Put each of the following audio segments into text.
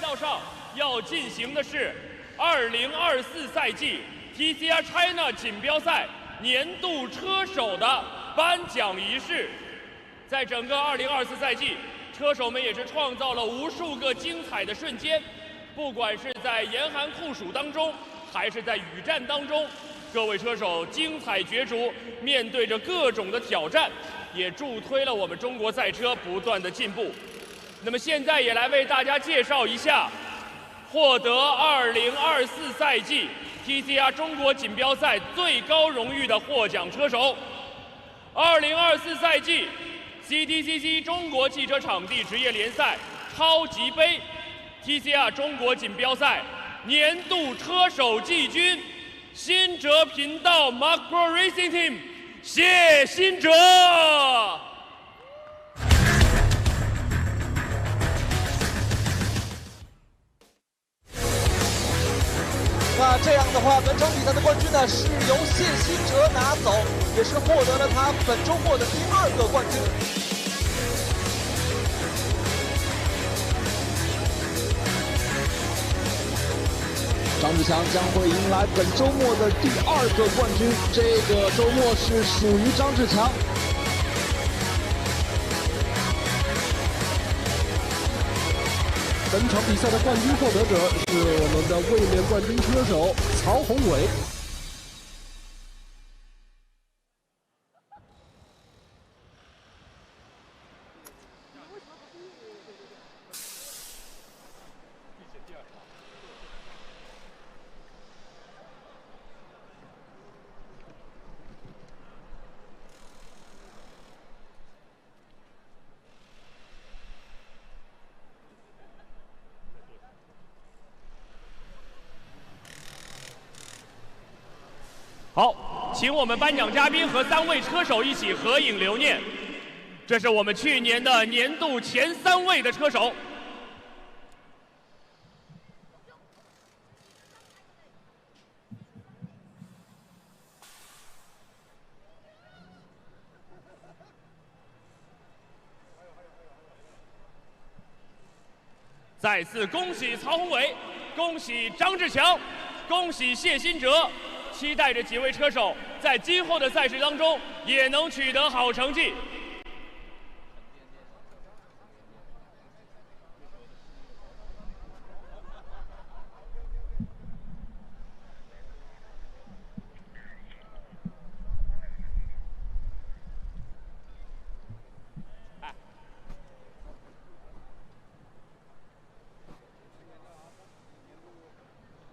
道上要进行的是2024赛季 TCR China 锦标赛年度车手的颁奖仪式。在整个2024赛季，车手们也是创造了无数个精彩的瞬间，不管是在严寒酷暑当中，还是在雨战当中，各位车手精彩角逐，面对着各种的挑战，也助推了我们中国赛车不断的进步。那么现在也来为大家介绍一下获得2024赛季 TCR 中国锦标赛最高荣誉的获奖车手。2024赛季 CTCC 中国汽车场地职业联赛超级杯 TCR 中国锦标赛年度车手季军，新哲频道 Macro Racing Team 谢新哲。那这样的话，本场比赛的冠军呢是由谢新哲拿走，也是获得了他本周末的第2个冠军。张志强将会迎来本周末的第2个冠军，这个周末是属于张志强。本场比赛的冠军获得者是我们的卫冕冠军车手曹宏伟。好，请我们颁奖嘉宾和3位车手一起合影留念。这是我们去年的年度前3位的车手。再次恭喜曹宏伟，恭喜张志强，恭喜谢新哲。期待着几位车手在今后的赛事当中也能取得好成绩。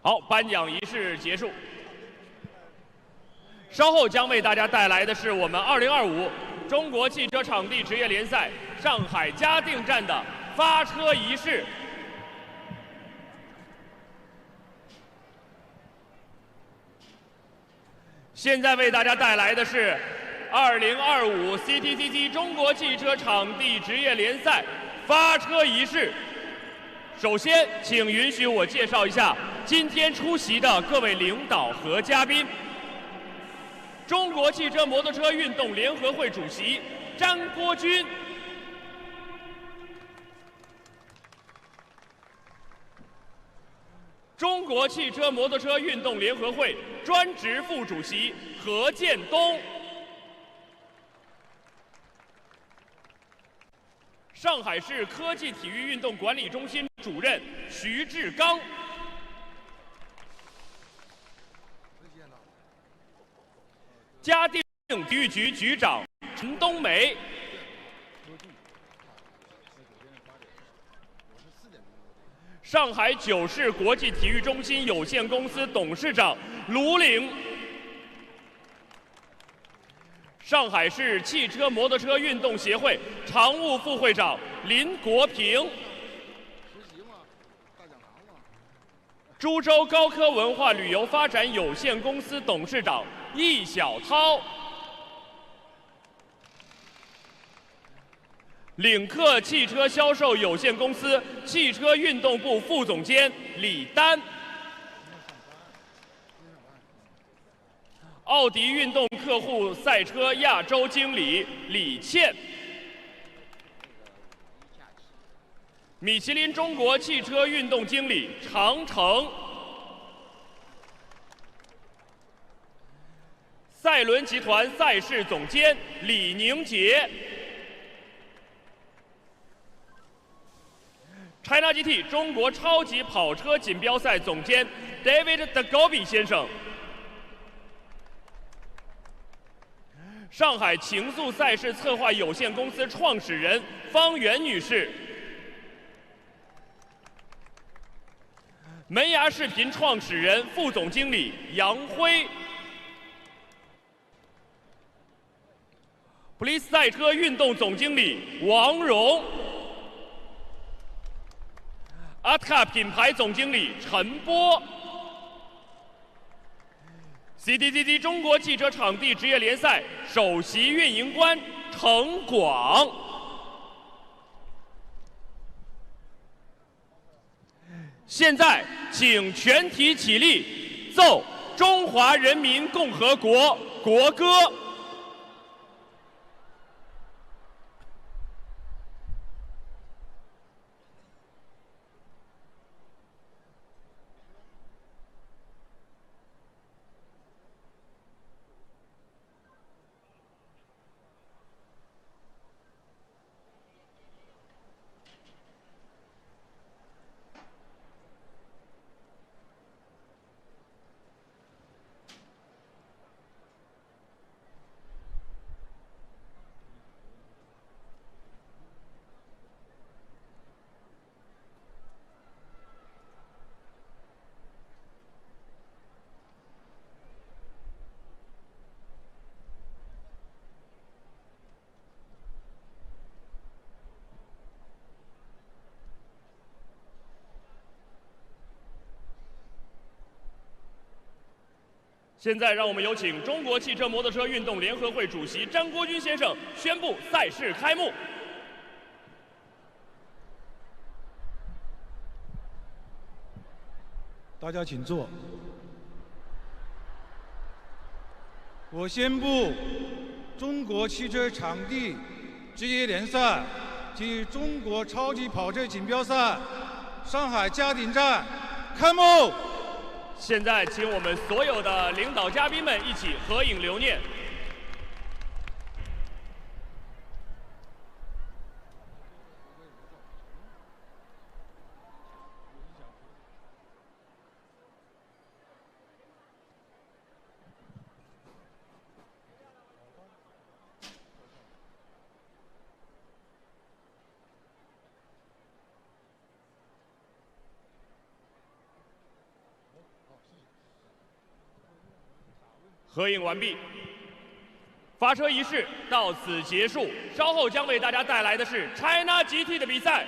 好，颁奖仪式结束。稍后将为大家带来的是我们2025中国汽车场地职业联赛上海嘉定站的发车仪式。现在为大家带来的是2025 CTCC 中国汽车场地职业联赛发车仪式。首先，请允许我介绍一下今天出席的各位领导和嘉宾。中国汽车摩托车运动联合会主席詹国军，中国汽车摩托车运动联合会专职副主席何建东，上海市科技体育运动管理中心主任徐志刚，嘉定体育局局长陈冬梅，上海九市国际体育中心有限公司董事长卢岭，上海市汽车摩托车运动协会常务副会长林国平，株洲高科文化旅游发展有限公司董事长易小涛，领克汽车销售有限公司汽车运动部副总监李丹，奥迪运动客户赛车亚洲经理李倩，米其林中国汽车运动经理常成，赛伦集团赛事总监李宁杰，China GT 中国超级跑车锦标赛总监 David Dagobi 先生，上海情愫赛事策划有限公司创始人方媛女士，门牙视频创始人、副总经理杨辉，普利斯赛车运动总经理王荣，阿特卡品牌总经理陈波。CDCC 中国汽车场地职业联赛首席运营官程广，现在请全体起立，奏中华人民共和国国歌。现在让我们有请中国汽车摩托车运动联合会主席张国军先生宣布赛事开幕。大家请坐。我宣布，中国汽车场地职业联赛及中国超级跑车锦标赛上海嘉定站开幕。现在，请我们所有的领导嘉宾们一起合影留念。合影完毕，发车仪式到此结束。稍后将为大家带来的是 China GT 的比赛。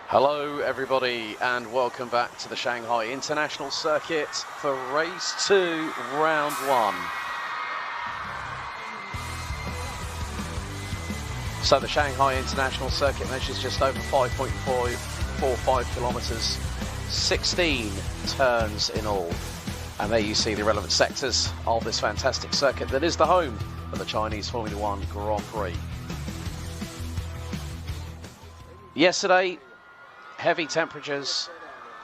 Hello everybody and welcome back to the Shanghai International Circuit for race 2, round 1. So the Shanghai International Circuit measures just over 5.45 kilometres, 16 turns in all. And there you see the relevant sectors of this fantastic circuit that is the home of the Chinese Formula One Grand Prix. Yesterday, heavy temperatures,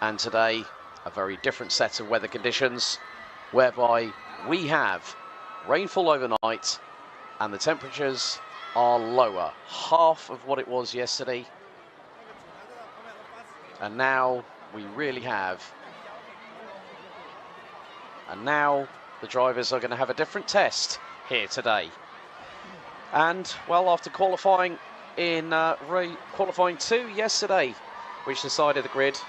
and today a very different set of weather conditions whereby we have rainfall overnight and the temperatures are lower, half of what it was yesterday, and now we really have, and now the drivers are going to have a different test here today. And well, after qualifying in qualifying 2 yesterday, which decided the grid,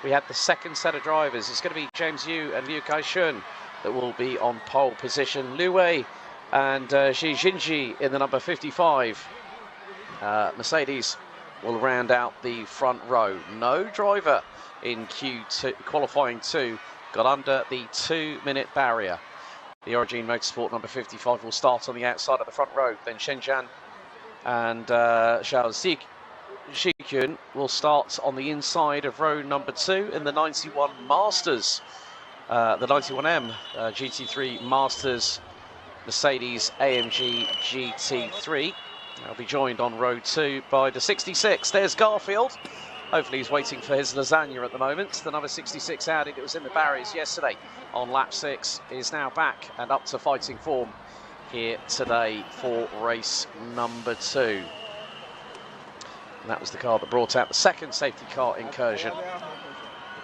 we had the second set of drivers. It's going to be James Yu and Liu Kaixun that will be on pole position. Liu Wei and Xi Jinji in the number 55. Mercedes will round out the front row. No driver in Q2 qualifying 2 got under the 2-minute barrier. The Origin Motorsport number 55 will start on the outside of the front row. Then Shenzhen and Zhao Zikyun will start on the inside of row number 2 in the 91 Masters, the 91M GT3 Masters Mercedes AMG GT3. They'll be joined on row 2 by the 66. There's Garfield. Hopefully he's waiting for his lasagna at the moment. The number 66 Audi that was in the barriers yesterday on lap 6 is now back and up to fighting form here today for race number 2. And that was the car that brought out the second safety car incursion.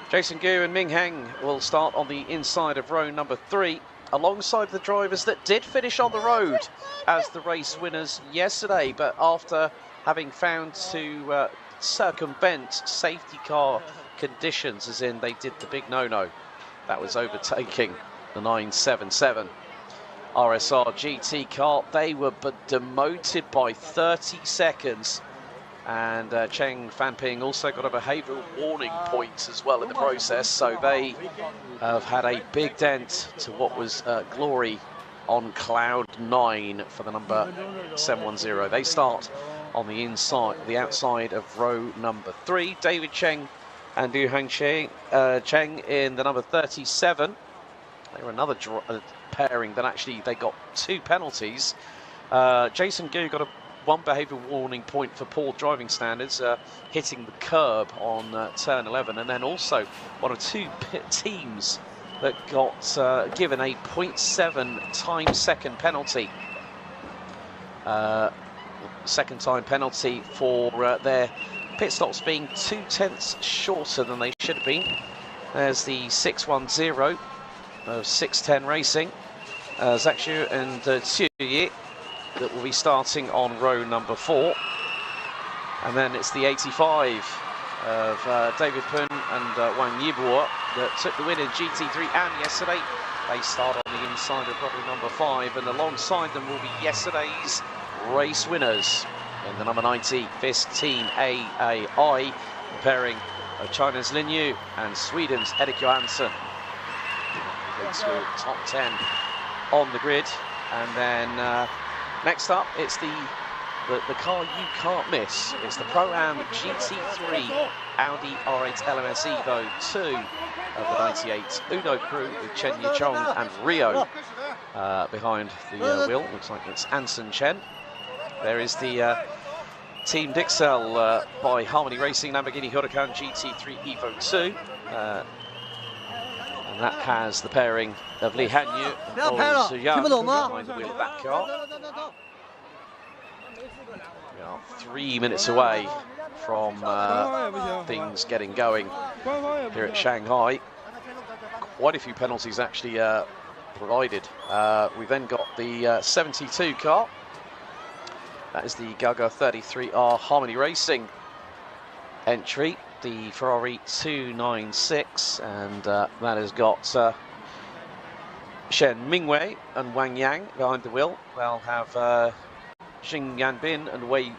Jason Gu and Ming Heng will start on the inside of row number 3, alongside the drivers that did finish on the road as the race winners yesterday, but after having found to circumvent safety car conditions, as in they did the big no-no. That was overtaking the 977 RSR GT car. They were demoted by 30 seconds. And Cheng Fanping also got a behavioural warning point as well in the process, so they have had a big dent to what was glory on cloud 9 for the number 710. They start on the inside, the outside of row number 3. David Cheng and Du Hangcheng Cheng in the number 37. They were another pairing that actually they got 2 penalties. Jason Gu got one behavioural warning point for poor driving standards, hitting the curb on turn 11, and then also one of 2 teams that got given a 0.7 time-second penalty. Second time penalty for their pit stops being 2/10 shorter than they should have been. There's the 610 of 610 Racing, Zakshu and Tsuyi, that will be starting on row number 4. And then it's the 85 of David Pun and Wang Yibo that took the win in GT3 and yesterday. They start on the inside of row number 5, and alongside them will be yesterday's race winners in the number 90 FIS Team AAI, the pairing of China's Lin Yu and Sweden's Erik Johansson. Leads through top 10 on the grid. And then next up, it's the car you can't miss. It's the Pro-Am GT3 Audi R8 LMS Evo 2 of the 98 Uno crew with Chen Yichong and Rio behind the wheel. Looks like it's Anson Chen. There is the Team Dixel by Harmony Racing Lamborghini Huracan GT3 Evo 2. And that has the pairing of Li Hanyu and Paul Suyang behind the wheel of that car. We are 3 minutes away from things getting going here at Shanghai. Quite a few penalties actually provided. We've then got the 72 car. That is the Gaga 33R Harmony Racing entry, the Ferrari 296, and that has got Shen Mingwei and Wang Yang behind the wheel. They'll have Xing Yanbin and Wei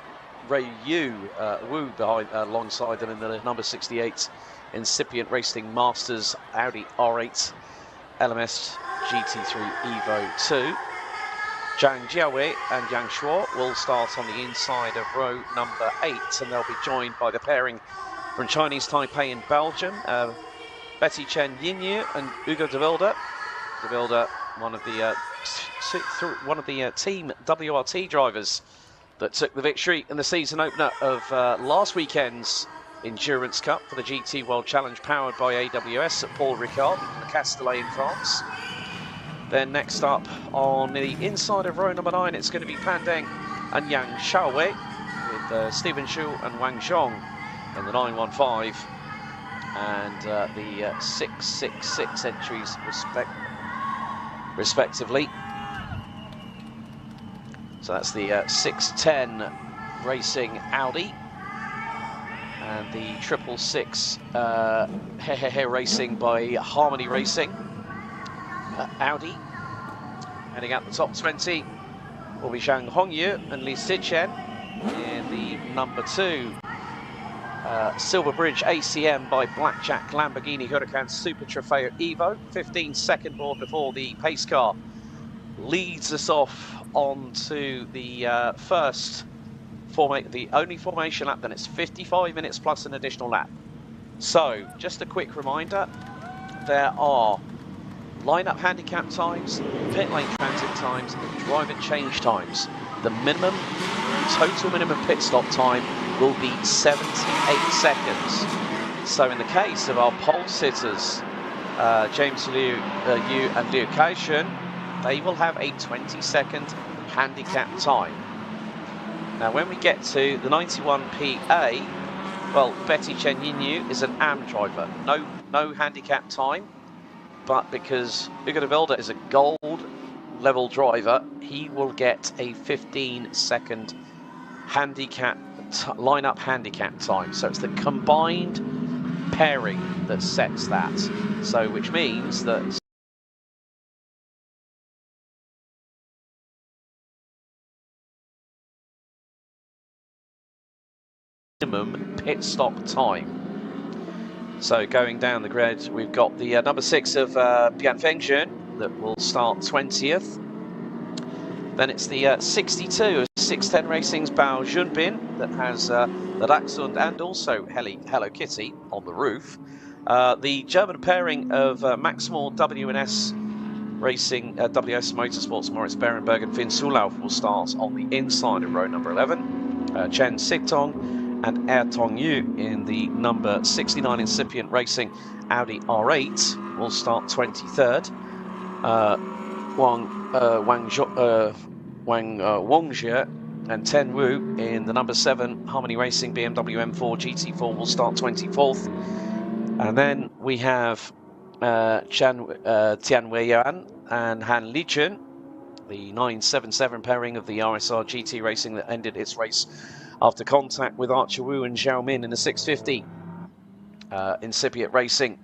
Ray Wu behind, alongside them in the number 68 incipient racing Masters Audi R8 LMS GT3 Evo 2. Zhang Jiaowei and Yang Shuo will start on the inside of row number 8, and they'll be joined by the pairing from Chinese Taipei in Belgium, Betty Chen Yinyu and Hugo de Wilde. De Wilde, one of the team WRT drivers that took the victory in the season opener of last weekend's Endurance Cup for the GT World Challenge, powered by AWS at Paul Ricard in the Castellet in France. Then next up on the inside of row number 9, it's going to be Pan Deng and Yang Xiaowei with Stephen Xu and Wang Zhong in the 915 and the 666 entries respectively. So that's the 610 Racing Audi and the 666 Racing by Harmony Racing Audi. Heading out the top 20 will be Zhang Hongyu and Li Sichen in the number 2. Silverbridge ACM by Blackjack Lamborghini Huracan Super Trofeo Evo. 15-second board before the pace car leads us off onto the the only formation lap. Then it's 55 minutes plus an additional lap. So just a quick reminder, there are lineup handicap times, pit lane transit times, and driver change times. The total minimum pit stop time will be 78 seconds. So in the case of our pole sitters, James Liu and Liu Kaixun, they will have a 20-second handicap time. Now when we get to the 91 PA, well, Betty Chen Yinyu is an AM driver, no handicap time, but because Hugo de Wilde is a gold level driver, he will get a 15-second handicap lineup handicap time. So it's the combined pairing that sets that. So which means that minimum pit stop time. So going down the grid, we've got the number 6 of Bian Fengjun that will start 20th. Then it's the 62 of 610 Racing's Bao Junbin that has the Dachshund and also Hello Kitty on the roof. The German pairing of Maximal WNS Racing, WS Motorsports, Moritz Berenberg and Finn Sulauf will start on the inside of row number 11. Chen Sigtong and Er Tongyu in the number 69 incipient Racing Audi R8 will start 23rd. Wang Wongjie and Ten Wu in the number 7 Harmony Racing BMW M4 GT4 will start 24th. And then we have Tian Weiyan and Han Lichun, the 977 pairing of the RSR GT Racing that ended its race after contact with Archer Wu and Zhao Min in the 650 incipient Racing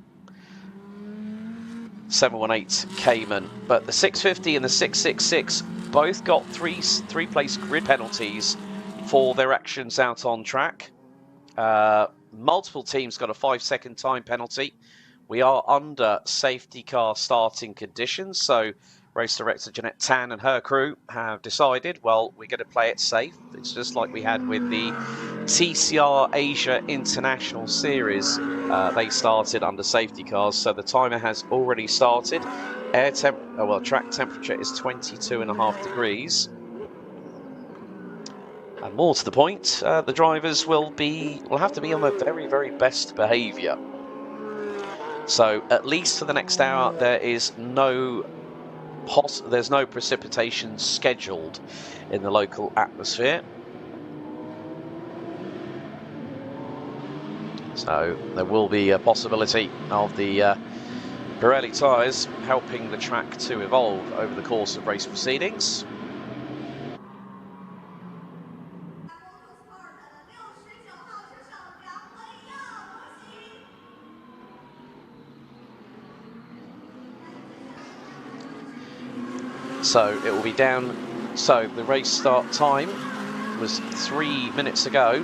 718 Cayman. But the 650 and the 666 both got three-place grid penalties for their actions out on track. Multiple teams got a 5-second time penalty. We are under safety car starting conditions, so race director Jeanette Tan and her crew have decided, well, we're going to play it safe. It's just like we had with the TCR Asia International Series. They started under safety cars, so the timer has already started. Track temperature is 22.5 degrees. And more to the point, the drivers will have to be on their very, very best behaviour. So at least for the next hour, there's no precipitation scheduled in the local atmosphere. So there will be a possibility of the Pirelli tyres helping the track to evolve over the course of race proceedings. So it will be down, so the race start time was 3 minutes ago.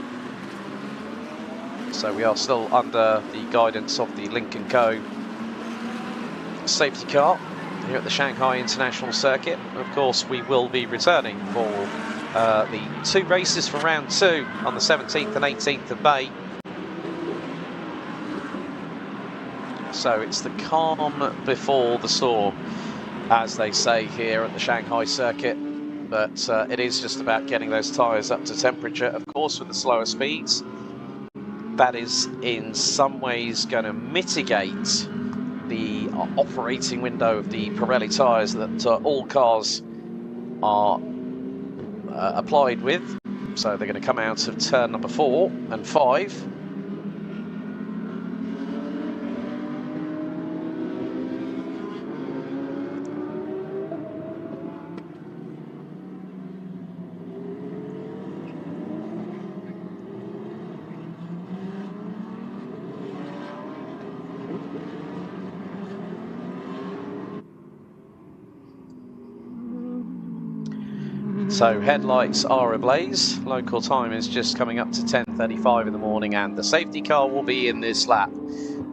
So we are still under the guidance of the Lynk & Co safety car here at the Shanghai International Circuit. And of course, we will be returning for the 2 races for round 2 on the 17th and 18th of May. So it's the calm before the storm, as they say here at the Shanghai Circuit. But it is just about getting those tyres up to temperature, of course, with the slower speeds. That is in some ways going to mitigate the operating window of the Pirelli tyres that all cars are applied with. So they're going to come out of turn number 4 and 5. So headlights are ablaze. Local time is just coming up to 10:35 in the morning, and the safety car will be in this lap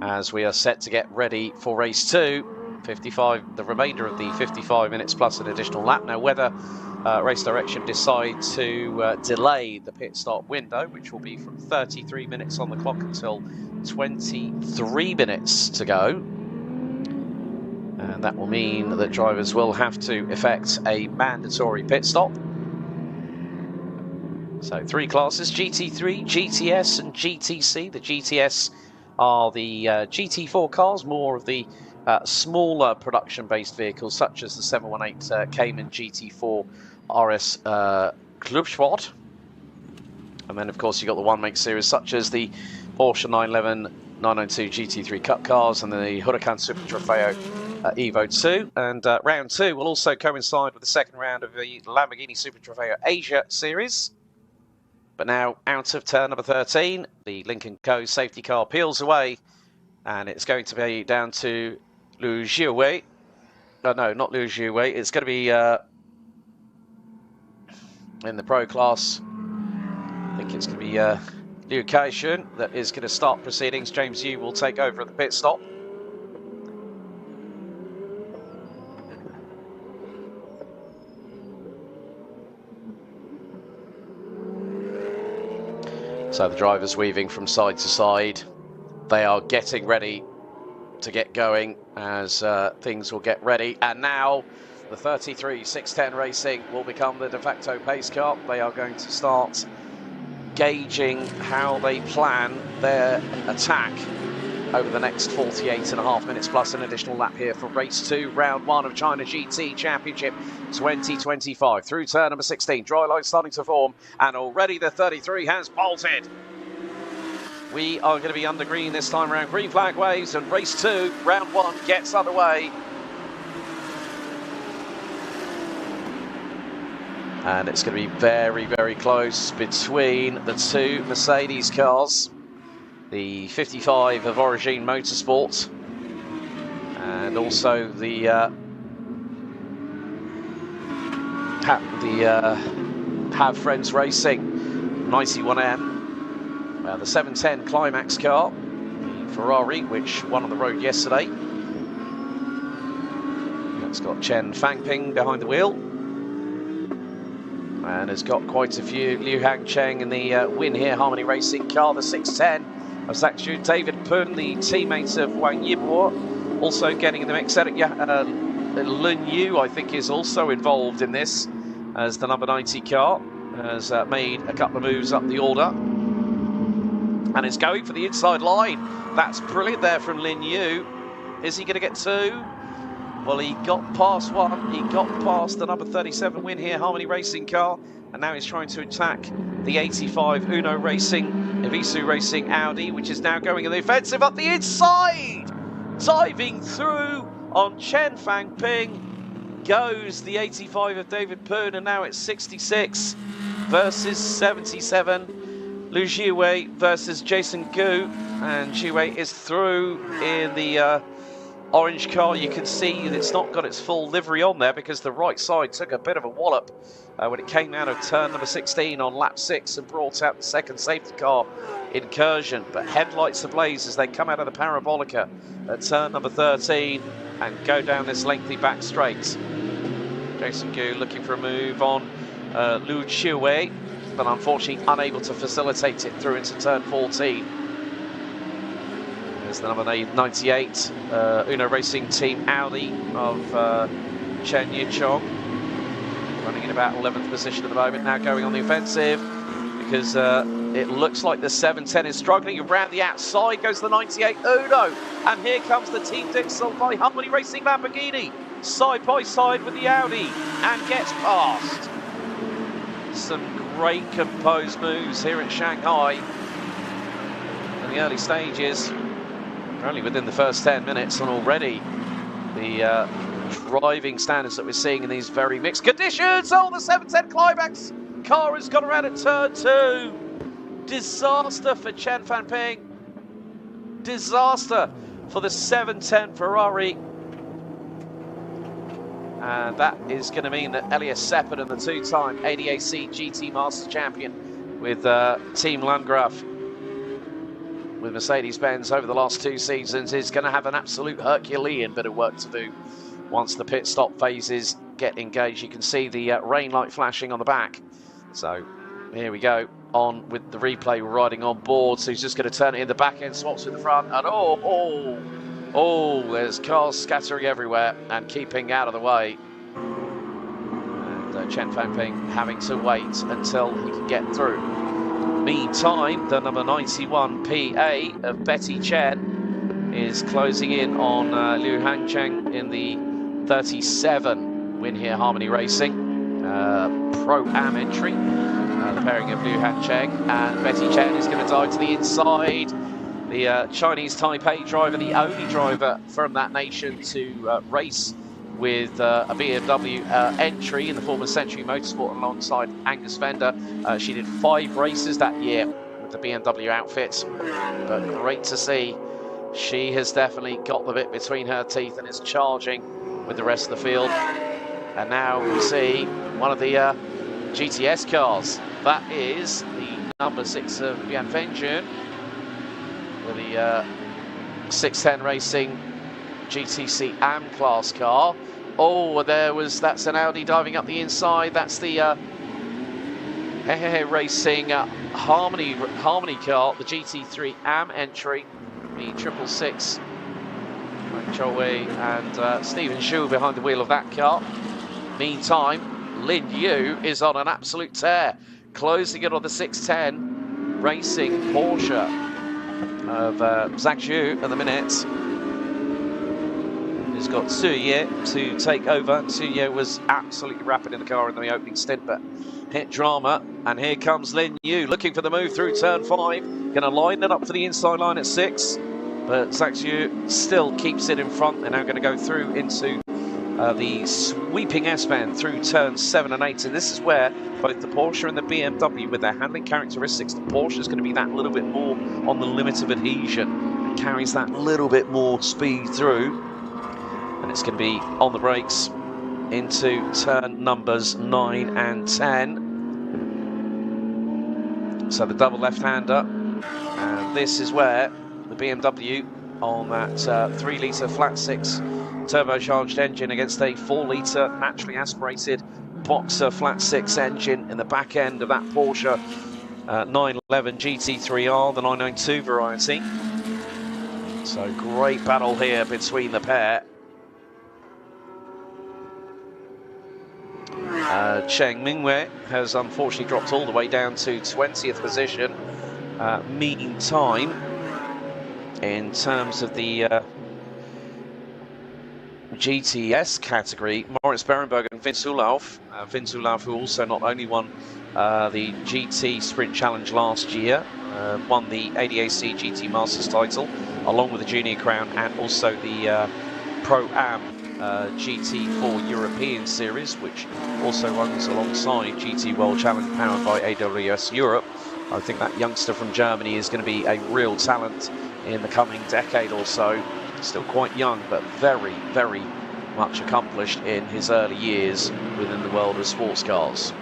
as we are set to get ready for race 2. 55, the remainder of the 55 minutes plus an additional lap. Now, whether Race Direction decide to delay the pit stop window, which will be from 33 minutes on the clock until 23 minutes to go. And that will mean that drivers will have to effect a mandatory pit stop. So 3 classes, GT3, GTS and GTC. The GTS are the GT4 cars, more of the smaller production-based vehicles, such as the 718 Cayman GT4 RS Clubsport. And then, of course, you've got the one-make series, such as the Porsche 911, 992 GT3 Cup cars and the Huracan Super Trofeo Evo 2. And round 2 will also coincide with the second round of the Lamborghini Super Trofeo Asia series. But now, out of turn number 13, the Lynk & Co safety car peels away, and it's going to be down to Liu Jiawei. No, not Liu Jiawei. It's going to be in the pro class. I think it's going to be Liu Kaishun that is going to start proceedings. James Yu will take over at the pit stop. So the drivers weaving from side to side. They are getting ready to get going as things will get ready. And now the 33 610 Racing will become the de facto pace car. They are going to start gauging how they plan their attack over the next 48.5 minutes plus an additional lap here for race 2, round 1 of China GT Championship 2025. Through turn number 16, dry line starting to form, and already the 33 has bolted. We are going to be under green this time around. Green flag waves, and race 2, round 1 gets underway. And it's going to be very, very close between the 2 Mercedes cars. The 55 of Origin Motorsport and also the Have Friends Racing 91M. The 710 Climax car, the Ferrari, which won on the road yesterday. It's got Chen Fangping behind the wheel. And has got quite a few. Liu Hangcheng in the Win Here Harmony Racing car, the 610 of Zhak Xu. David Pun, the teammate of Wang Yibo, also getting in the mix. Lin Yu, I think, is also involved in this, as the number 90 car has made a couple of moves up the order. And is going for the inside line. That's brilliant there from Lin Yu. Is he going to get 2? Well, he got past 1. He got past the number 37 Win Here Harmony Racing car. And now he's trying to attack the 85 Uno Racing, Evisu Racing Audi, which is now going in the offensive up the inside. Diving through on Chen Fangping goes the 85 of David Pun, and now it's 66 versus 77. Liu Jiawei versus Jason Gu, and Jiawei is through in the orange car. You can see it's not got its full livery on there because the right side took a bit of a wallop when it came out of turn number 16 on lap 6 and brought out the second safety car incursion. But headlights ablaze as they come out of the parabolica at turn number 13 and go down this lengthy back straight. Jason Gu looking for a move on Lu Chiwei, but unfortunately unable to facilitate it through into turn 14. There's the number 98 Uno Racing Team Audi of Chen Yichong, running in about 11th position at the moment, now going on the offensive because it looks like the 710 is struggling. Around the outside goes the 98 Uno, and here comes the Team Dixel by Harmony Racing Lamborghini, side by side with the Audi, and gets past. Some great composed moves here in Shanghai in the early stages. We're only within the first 10 minutes, and already the driving standards that we're seeing in these very mixed conditions. Oh, the 710 climax car has gone around at turn 2. Disaster for Chen Fanping. Disaster for the 710 Ferrari. And that is going to mean that Elias Sepperden, the two-time ADAC GT Masters champion with Team Landgraf, with Mercedes-Benz over the last 2 seasons, is going to have an absolute Herculean bit of work to do once the pit stop phases get engaged. You can see the rain light flashing on the back. So here we go, on with the replay. We're riding on board, so he's just going to turn it in the back end, swaps with the front, and oh, there's cars scattering everywhere and keeping out of the way. And Chen Fanping having to wait until he can get through. Meantime, the number 91 PA of Betty Chen is closing in on Liu Hangcheng in the 37 win here, Harmony Racing Pro-Am entry. The pairing of Liu Hangcheng and Betty Chen is going to dive to the inside. The Chinese Taipei driver, the only driver from that nation to race with a BMW entry in the former Century Motorsport alongside Angus Fender. She did 5 races that year with the BMW outfit, but great to see. She has definitely got the bit between her teeth and is charging with the rest of the field. And now we see one of the GTS cars. That is the number 6 of Bian Fengjun, with the 610 Racing GTC AM class car. Oh, that's an Audi diving up the inside. That's the Racing Harmony car, the GT3 AM entry, the 666. Chou Wei and Stephen Xu behind the wheel of that car. Meantime, Lin Yu is on an absolute tear, closing it on the 610 Racing Porsche of Zhang Zhu at the minute. He's got Suye to take over. Suye was absolutely rapid in the car in the opening stint, but hit drama. And here comes Lin Yu looking for the move through turn 5. Going to line it up for the inside line at 6. But Zhang Zhu still keeps it in front. They're now going to go through into the sweeping S-bend through turns 7 and 8. And this is where both the Porsche and the BMW, with their handling characteristics, the Porsche is going to be that little bit more on the limit of adhesion and carries that little bit more speed through. And it's going to be on the brakes into turn numbers 9 and 10. So the double left-hander. And this is where the BMW on that 3-litre flat 6 turbocharged engine against a 4-litre naturally aspirated Boxer flat 6 engine in the back end of that Porsche 911 GT3R, the 992 variety. So great battle here between the pair. Cheng Mingwei has unfortunately dropped all the way down to 20th position. Meantime, in terms of the GTS category, Moritz Berenberg and Vince Ulauf. Vince Ulauf, who also not only won the GT Sprint Challenge last year, won the ADAC GT Masters title, along with the Junior Crown, and also the Pro-Am GT4 European Series, which also runs alongside GT World Challenge powered by AWS Europe. I think that youngster from Germany is going to be a real talent in the coming decade or so. Still quite young, but very, very much accomplished in his early years within the world of sports cars.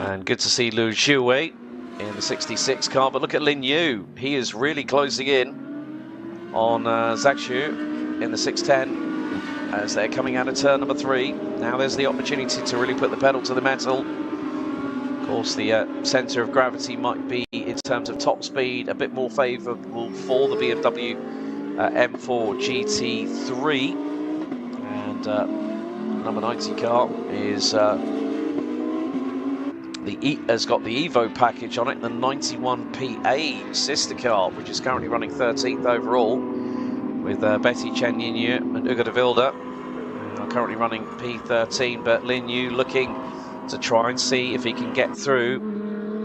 And good to see Liu Xiuwei in the 66 car, but look at Lin Yu. He is really closing in on Zhak Xu in the 610 as they're coming out of turn number 3. Now there's the opportunity to really put the pedal to the metal. Of course, the centre of gravity might be, in terms of top speed, a bit more favourable for the BMW M4 GT3. And number 90 car is has got the Evo package on it, the 91PA sister car, which is currently running 13th overall, with Betty Chen Yinyu and Ugo de Wilde are currently running P13, but Lin Yu looking to try and see if he can get through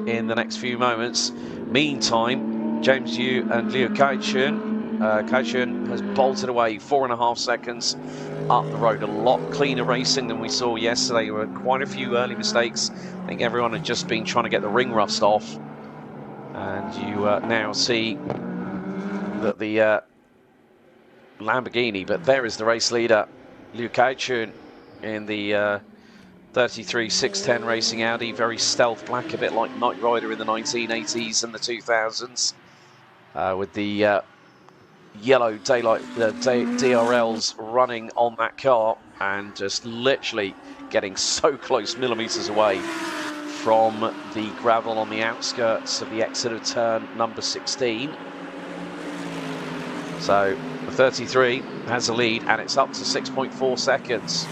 in the next few moments. Meantime, James Yu and Liu Kaichun. Kaichun has bolted away 4.5 seconds up the road. A lot cleaner racing than we saw yesterday. There were quite a few early mistakes. I think everyone had just been trying to get the ring rust off. And you now see that the Lamborghini, but there is the race leader, Liu Kaichun, in the 33 610 Racing Audi, very stealth black, a bit like Knight Rider in the 1980s and the 2000s, with the yellow daylight DRLs running on that car, and just literally getting so close, millimetres away from the gravel on the outskirts of the exit of turn number 16. So the 33 has a lead, and it's up to 6.4 seconds.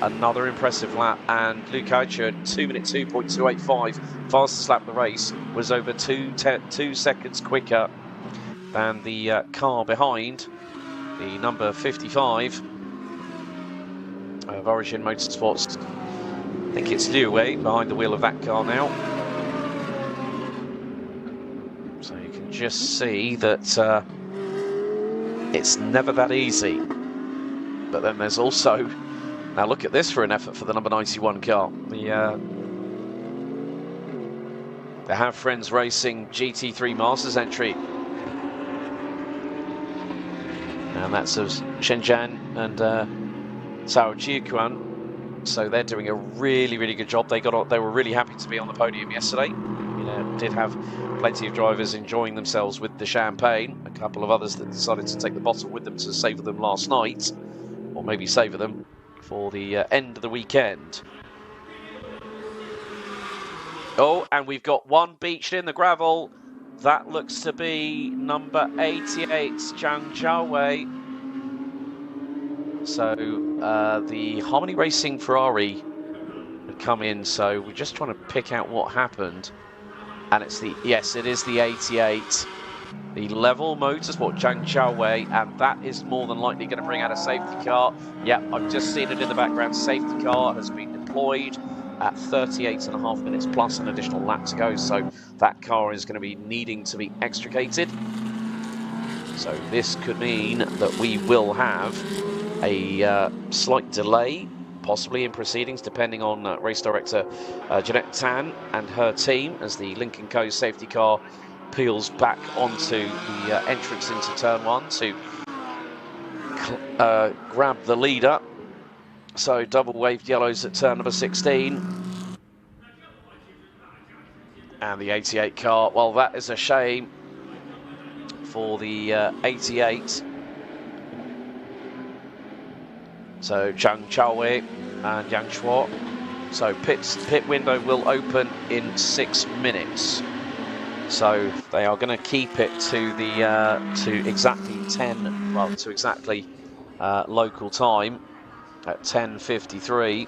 Another impressive lap, and Liu Kaichun, 2 minute 2.285, fastest lap of the race, was over 2 seconds quicker than the car behind, the number 55 of Origin Motorsports. I think it's Liu Wei behind the wheel of that car now. So you can just see that it's never that easy. But then there's also, now look at this for an effort for the number 91 car. The Have Friends Racing GT3 Masters entry. And that's of Shenzhen and Cao Jiuquan. So they're doing a really, really good job. They were really happy to be on the podium yesterday. You know, did have plenty of drivers enjoying themselves with the champagne. A couple of others that decided to take the bottle with them to savour them last night, or maybe savour them for the end of the weekend. Oh, and we've got one beached in the gravel. That looks to be number 88, Zhang Zhaowei. So the Harmony Racing Ferrari had come in, so we're just trying to pick out what happened. And it's the, yes, it is the 88, the Level Motorsport Zhang Zhaowei, and that is more than likely going to bring out a safety car. Yeah, I've just seen it in the background. Safety car has been deployed at 38.5 minutes plus an additional lap to go, so that car is going to be needing to be extricated. So this could mean that we will have a slight delay, possibly in proceedings, depending on race director Jeanette Tan and her team, as the Lincoln Co safety car peels back onto the entrance into turn 1 to grab the leader. So double waved yellows at turn number 16. And the 88 car, well, that is a shame for the 88. So Zhang Zhaowei and Yang Shuo. So pit window will open in 6 minutes. So they are going to keep it to the to exactly 10, well, to exactly local time at 10:53.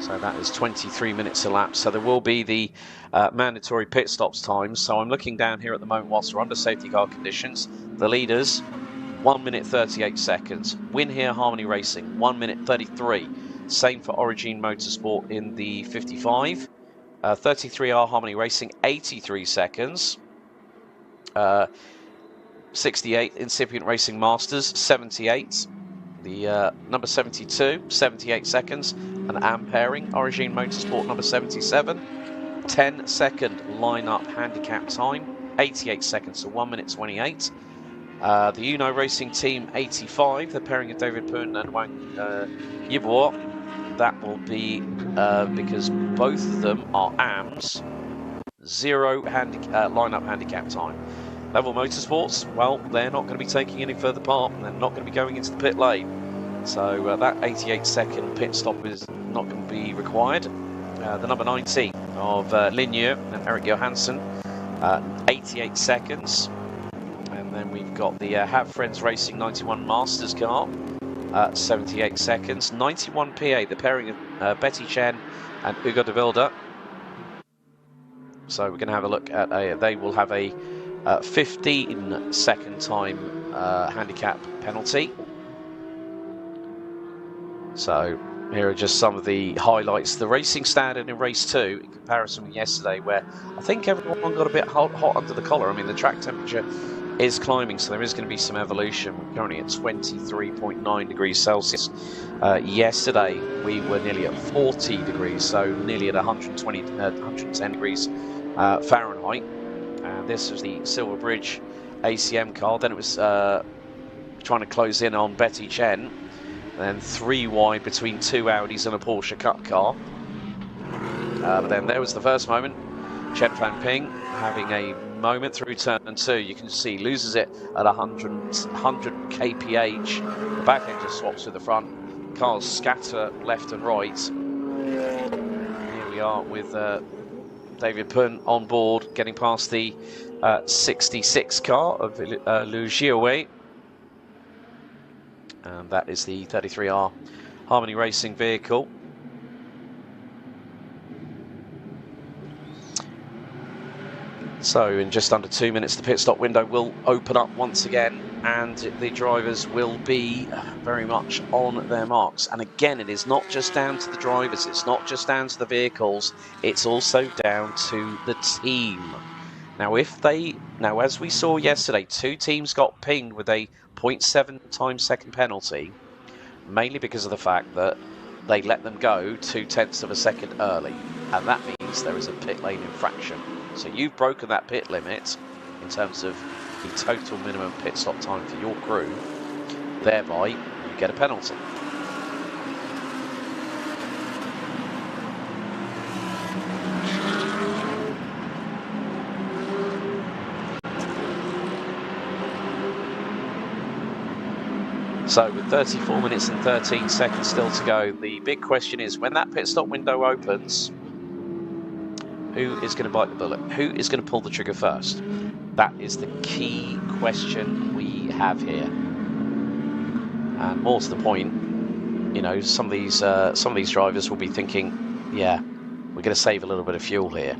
So that is 23 minutes elapsed. So there will be the mandatory pit stops times. So I'm looking down here at the moment whilst we're under safety car conditions. The leaders, 1 minute 38 seconds. Win Here Harmony Racing, 1 minute 33. Same for Origin Motorsport in the 55. 33R Harmony Racing, 83 seconds. 68 Incipient Racing Masters, 78. The number 72, 78 seconds. And Ampering, Origin Motorsport number 77. 10-second lineup handicap time, 88 seconds, so 1 minute 28. The Uno Racing Team, 85. They're pairing of David Poon and Wang Yibo. that will be because both of them are AMs, 0 lineup handicap time. Level Motorsports, well, they're not going to be taking any further part, and they're not going to be going into the pit lane. So that 88-second pit stop is not going to be required. The number 90 of Linje and Eric Johansson, 88 seconds. And then we've got the Have Friends Racing 91 Masters car, 78 seconds. 91 PA, the pairing of Betty Chen and Hugo de Wilde. So we're going to have a look at they will have a 15-second time handicap penalty. So here are just some of the highlights. The racing standard in race 2 in comparison with yesterday, where I think everyone got a bit hot under the collar. I mean, the track temperature is climbing, so there is going to be some evolution. We're currently at 23.9 degrees Celsius. Yesterday we were nearly at 40 degrees, so nearly at 110 degrees Fahrenheit. And this was the Silver Bridge ACM car. Then it was trying to close in on Betty Chen. Then 3 wide between 2 Audis and a Porsche Cup car. But then there was the first moment. Chen Fan Ping having a moment through turn 2. You can see loses it at 100 kph. The back end just swaps with the front. Cars scatter left and right. Here we are with David Pun on board, getting past the 66 car of Lu Jiawei. And that is the 33R Harmony Racing vehicle. So in just under 2 minutes, the pit stop window will open up once again, and the drivers will be very much on their marks. And again, it is not just down to the drivers, it's not just down to the vehicles, it's also down to the team. Now, as we saw yesterday, 2 teams got pinged with a 0.7 times second penalty, mainly because of the fact that they let them go 0.2 of a second early, and that means there is a pit lane infraction. So you've broken that pit limit in terms of the total minimum pit stop time for your crew, thereby you get a penalty. So with 34 minutes and 13 seconds still to go, the big question is, when that pit stop window opens, who is going to bite the bullet? Who is going to pull the trigger first? That is the key question we have here. And more to the point, you know, some of these drivers will be thinking, yeah, we're going to save a little bit of fuel here.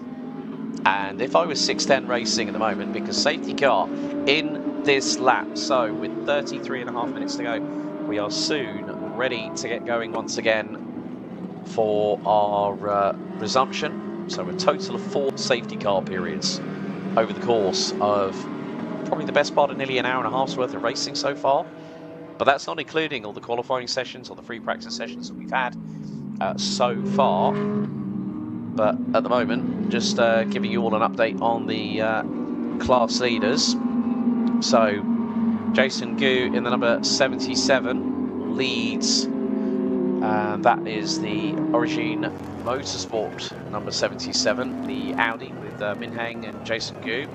And if I was 610 Racing at the moment, because safety car in this lap, so with 33.5 minutes to go, we are soon ready to get going once again for our resumption. So a total of 4 safety car periods over the course of probably the best part of nearly an hour and a half's worth of racing so far. But that's not including all the qualifying sessions or the free practice sessions that we've had so far. But at the moment, just giving you all an update on the class leaders. So Jason Gu in the number 77 leads, and that is the Origin Motorsport number 77, the Audi with Min Heng and Jason Gu.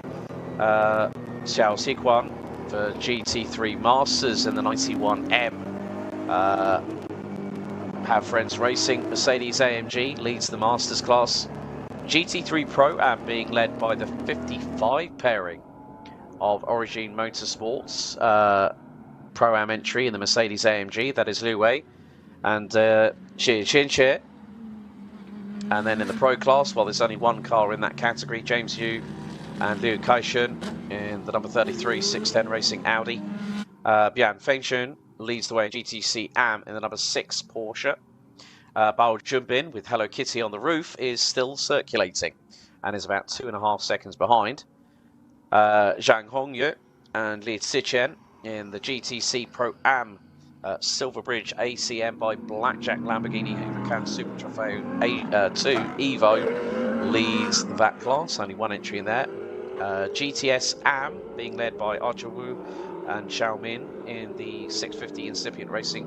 Xiao Siquan for GT3 Masters in the 91M. Have Friends Racing Mercedes AMG leads the Masters class. GT3 Pro-Am being led by the 55 pairing of Origin Motorsports Pro-Am entry in the Mercedes AMG, that is Lu Wei and Xie Qianxie. And then in the Pro class, well, there's only one car in that category, James Yu and Liu Kaishun in the number 33 610 Racing Audi. Bian Fengshun leads the way in GTC Am in the number 6 Porsche. Bao Junbin with Hello Kitty on the roof is still circulating and is about 2.5 seconds behind. Zhang Hongyu and Li Zichen in the GTC Pro-Am Silver Bridge ACM by Blackjack Lamborghini Huracan Super Trofeo 2 Evo leads that class, only one entry in there. GTS Am being led by Archer Wu and Xiaomin in the 650 Incipient Racing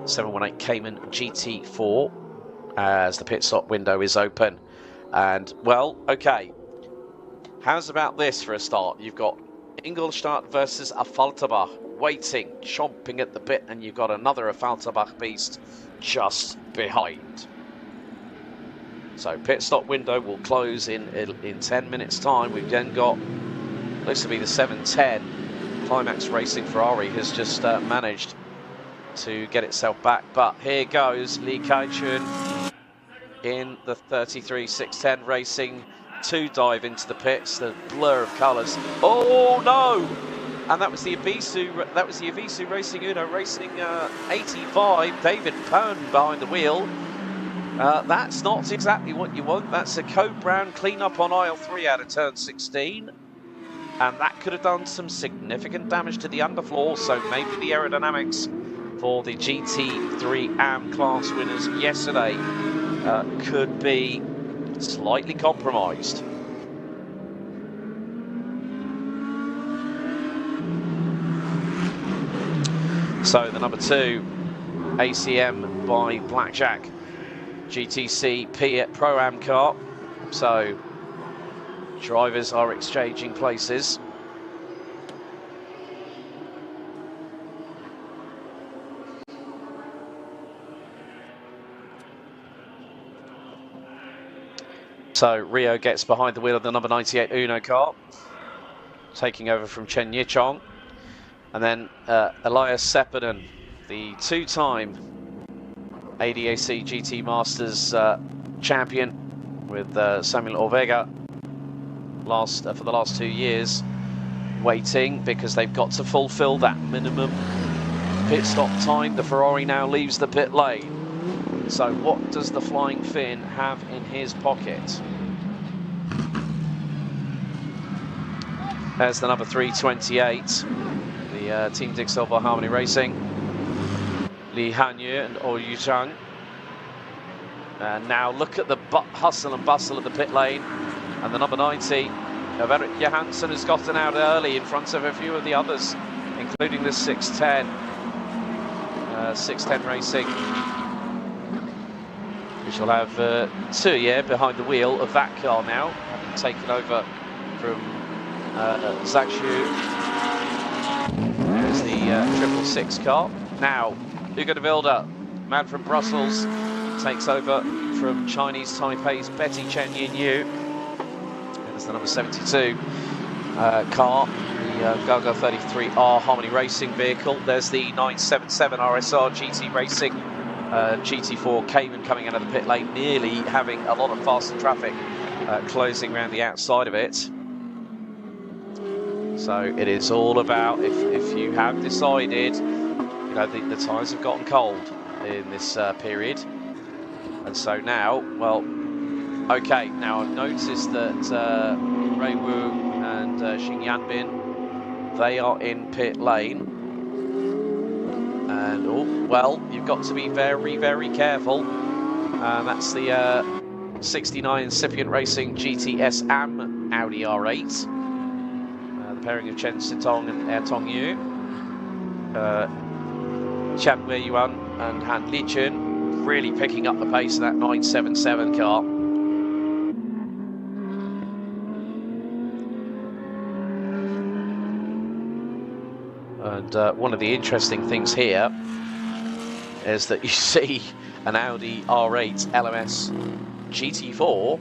718 Cayman GT4 as the pit stop window is open. And, well, okay. How's about this for a start? You've got Ingolstadt versus Affalterbach waiting, chomping at the bit, and you've got another Affalterbach beast just behind. So pit stop window will close in 10 minutes time. We've then got, looks to be the 7:10. Climax Racing Ferrari has just managed to get itself back, but here goes Li Kaichun in the 33.610 Racing to dive into the pits. The blur of colours. Oh no! And that was the Ibisu. That was the Ibisu Racing Uno Racing 85. David Pern behind the wheel. That's not exactly what you want. That's a Code Brown clean-up on aisle 3 out of turn 16. And that could have done some significant damage to the underfloor, so maybe the aerodynamics for the GT3 AM class winners yesterday could be slightly compromised. So the number 2 ACM by Blackjack GTC Pro-Am car. So drivers are exchanging places. So Rio gets behind the wheel of the number 98 Uno car, taking over from Chen Yichong. And then Elias Sepinen, the two-time ADAC GT Masters champion with Samuel Orvega for the last 2 years, waiting because they've got to fulfill that minimum pit stop time. The Ferrari now leaves the pit lane. So what does the Flying Finn have in his pocket? There's the number 328, the Team Dick Silver Harmony Racing, Li Hanyu and Oh Yu Zhang. And now look at the hustle and bustle of the pit lane, and the number 90 of Eric Johansson has gotten out early in front of a few of the others, including the 610 Racing, which will have Tuye behind the wheel of that car now, having taken over from Zhak Xu. There's the 666 car. Now, Hugo de Wilde, man from Brussels, takes over from Chinese Taipei's Betty Chen Yin-Yu. There's the number 72 car, the Gaga 33R Harmony Racing vehicle. There's the 977 RSR GT Racing GT4 Cayman coming out of the pit lane, nearly having a lot of faster traffic closing around the outside of it. So it is all about, if you have decided, you know, the tyres have gotten cold in this period. And so now, well, okay, now I've noticed that Ray Wu and Xing Yanbin, they are in pit lane. And, oh, well, you've got to be very, very careful. That's the 69 Incipient Racing GTS AM Audi R8. The pairing of Chen Sitong and Er Tong Yu. Chan Wei Yuan and Han Lichun really picking up the pace of that 977 car. And one of the interesting things here is that you see an Audi R8 LMS GT4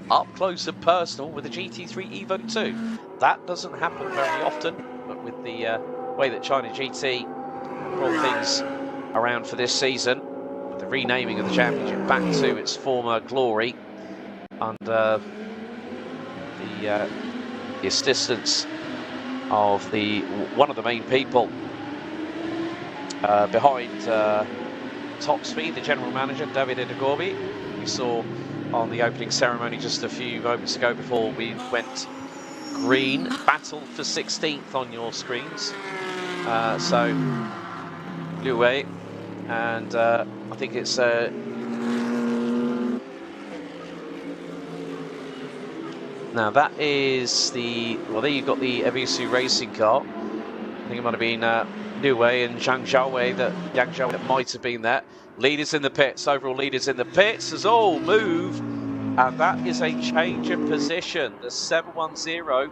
up close and personal with a GT3 Evo 2. That doesn't happen very often, but with the way that China GT brought things around for this season, with the renaming of the championship back to its former glory under the assistance of one of the main people behind Top Speed, the general manager David Edegorbi, we saw on the opening ceremony just a few moments ago before we went green. Battle for 16th on your screens. So Liu Wei, and I think it's now that is the, well, there you've got the Ebisu racing car. I think it might have been Liu Wei and Yang Xiaowei that might have been there. Leaders in the pits, overall leaders in the pits has all moved, and that is a change in position. The 710,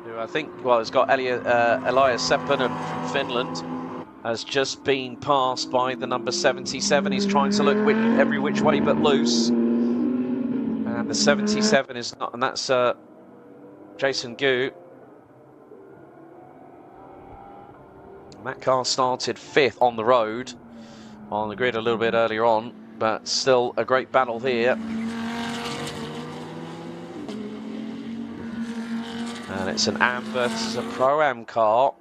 who I think, well, has got Elias Seppänen from Finland, has just been passed by the number 77. He's trying to look every which way but loose. And the 77 is not, and that's Jason Gu. And that car started 5th on the road, on the grid a little bit earlier on, but still a great battle here. And it's an AM versus a Pro-Am car.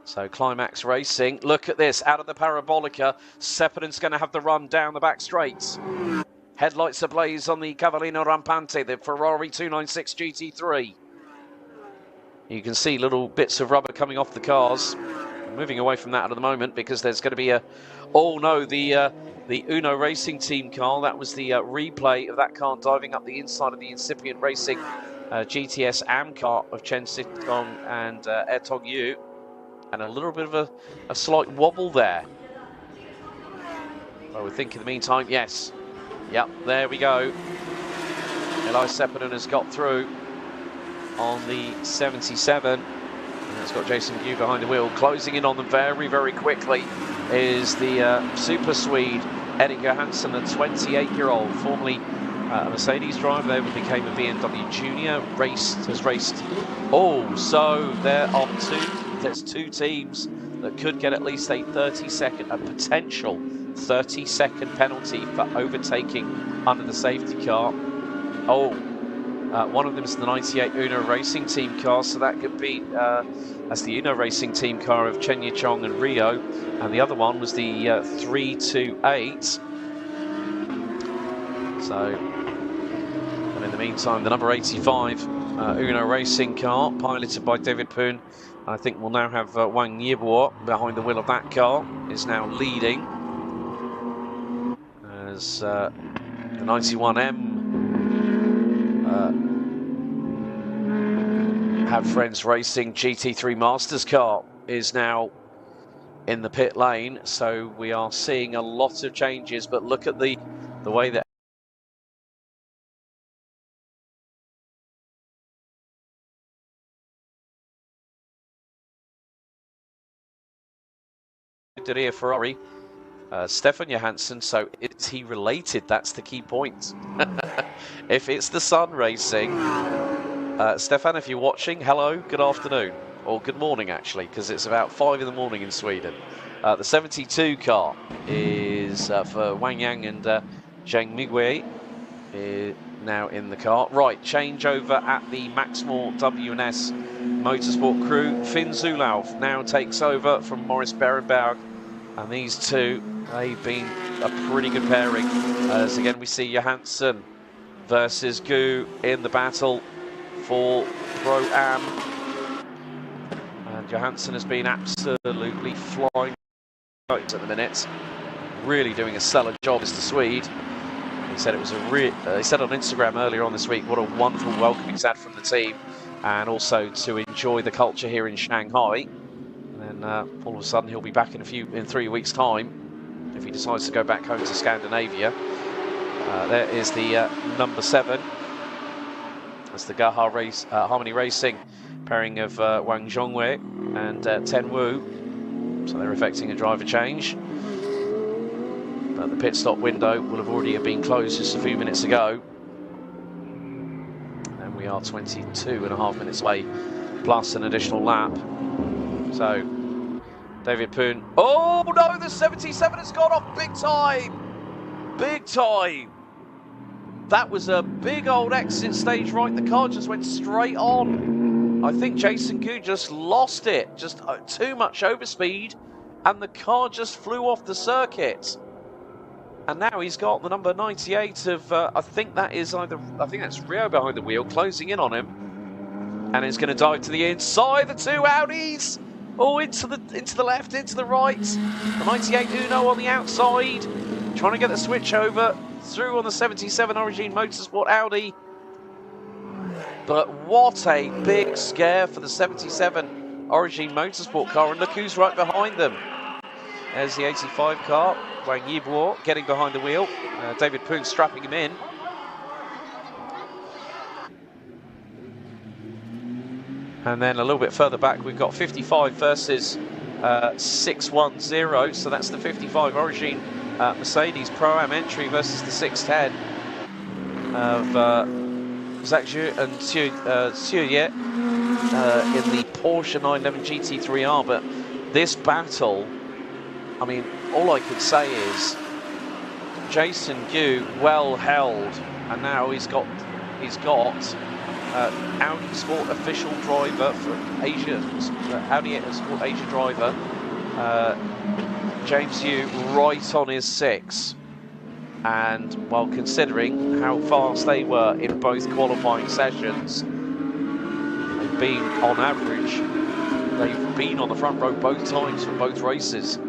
So Climax Racing, look at this, out of the Parabolica, Seppänen's going to have the run down the back straights. Headlights ablaze on the Cavallino Rampante, the Ferrari 296 GT3. You can see little bits of rubber coming off the cars. I'm moving away from that at the moment because there's going to be the Uno Racing Team car. That was the replay of that car diving up the inside of the incipient Racing GTS AM car of Chen Sitong and Tong Yu. And a little bit of a slight wobble there. I would think in the meantime, yes. Yep, there we go. Elias Seppänen has got through on the 77. And it's got Jason Gu behind the wheel. Closing in on them very, very quickly is the Super Swede, Eddie Johansson, a 28-year-old, formerly a Mercedes driver, then became a BMW Junior, has raced. Oh, so there's two teams that could get at least a potential 30-second penalty for overtaking under the safety car. Oh, one of them is the 98 Uno Racing Team car, so that could be that's the Uno Racing Team car of Chen Yichong and Rio, and the other one was the 328. So, and in the meantime, the number 85 Uno Racing car, piloted by David Poon, I think we'll now have Wang Yibo behind the wheel of that car, is now leading. As the 91M Have Friends Racing GT3 Masters car is now in the pit lane. So we are seeing a lot of changes, but look at the way that Ferrari, Stefan Johansson, so is he related? That's the key point. If it's the Sun Racing, Stefan, if you're watching, hello, good afternoon, or good morning actually, because it's about 5 in the morning in Sweden. The 72 car is for Wang Yang and Zheng Migui, now in the car. Right, changeover at the Maxmore W&S Motorsport crew. Finn Zulauf now takes over from Maurice Berenberg. And these two, they've been a pretty good pairing. As again, we see Johansson versus Gu in the battle for Pro-Am. And Johansson has been absolutely flying at the minute. Really doing a stellar job as the Swede. He said it was he said on Instagram earlier on this week what a wonderful welcome he's had from the team, and also to enjoy the culture here in Shanghai. And all of a sudden he'll be back in 3 weeks' time if he decides to go back home to Scandinavia. There is the number 7. That's the Gaha Harmony Racing pairing of Wang Zhongwei and Ten Wu. So they're effecting a driver change. But the pit stop window will have already been closed just a few minutes ago. And we are 22.5 minutes away, plus an additional lap. So, David Poon. Oh no, the 77 has gone off big time! Big time! That was a big old exit stage right. The car just went straight on. I think Jason Gu just lost it. Just too much overspeed. And the car just flew off the circuit. And now he's got the number 98 of, I think that's Rio behind the wheel, closing in on him. And he's going to dive to the inside, the two Audis. Oh, into the left, into the right. The 98 Uno on the outside. Trying to get the switch over through on the 77 Origin Motorsport Audi. But what a big scare for the 77 Origin Motorsport car. And look who's right behind them. There's the 85 car, Wang Yibo getting behind the wheel. David Poon strapping him in. And then a little bit further back, we've got 55 versus 610. So that's the 55 Origin Mercedes Pro-Am entry versus the 610 of Zhak Zhu and Xue Ye in the Porsche 911 GT3R. But this battle, I mean, all I could say is Jason Gu well held, and now he's got Audi Sport official driver for Asia, Audi Sport Asia driver, James Yu right on his 6. And while considering how fast they were in both qualifying sessions, they've been on average, they've been on the front row both times for both races.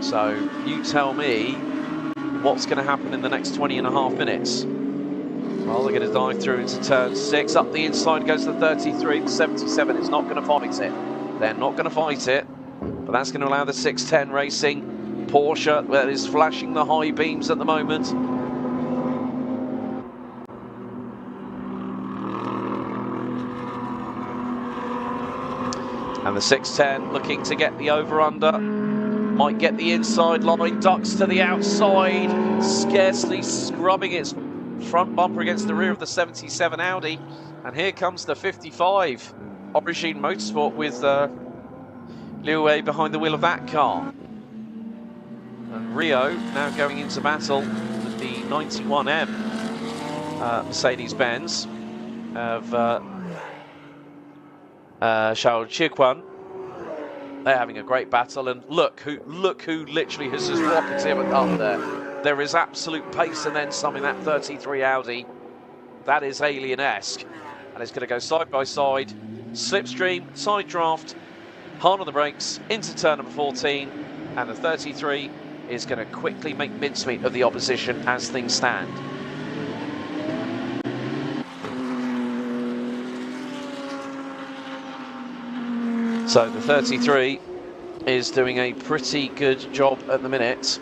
So you tell me what's going to happen in the next 20.5 minutes. Well, they're going to dive through into turn 6. Up the inside goes the 33. The 77 is not going to fight it. They're not going to fight it. But that's going to allow the 610 Racing Porsche that is flashing the high beams at the moment. And the 610 looking to get the over-under. Might get the inside line, ducks to the outside, scarcely scrubbing its front bumper against the rear of the 77 Audi. And here comes the 55 Origin Motorsport with Liu Wei behind the wheel of that car. And Rio now going into battle with the 91M Mercedes-Benz of Xiao Chiquan. They're having a great battle, and look who literally has just rocketed him up there. There is absolute pace and then some in that 33 Audi. That is alien-esque. And it's going to go side by side, slipstream, side draft, hard on the brakes, into turn number 14, and the 33 is going to quickly make mincemeat of the opposition as things stand. So the 33 is doing a pretty good job at the minute.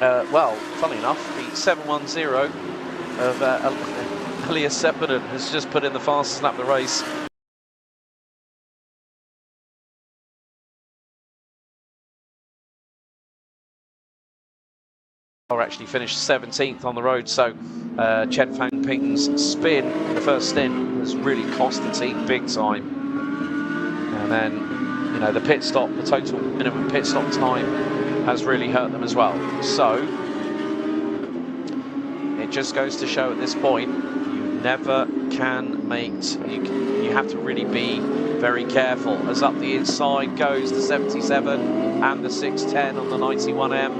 Well, funnily enough, the 710 of Elias Sepinen has just put in the fastest lap of the race. Or actually finished 17th on the road, so Chen Fangping's spin in the first stint has really cost the team big time. And then, you know, the pit stop, the total minimum pit stop time has really hurt them as well. So it just goes to show at this point, you never can make, you have to really be very careful. As up the inside goes the 77 and the 610 on the 91M.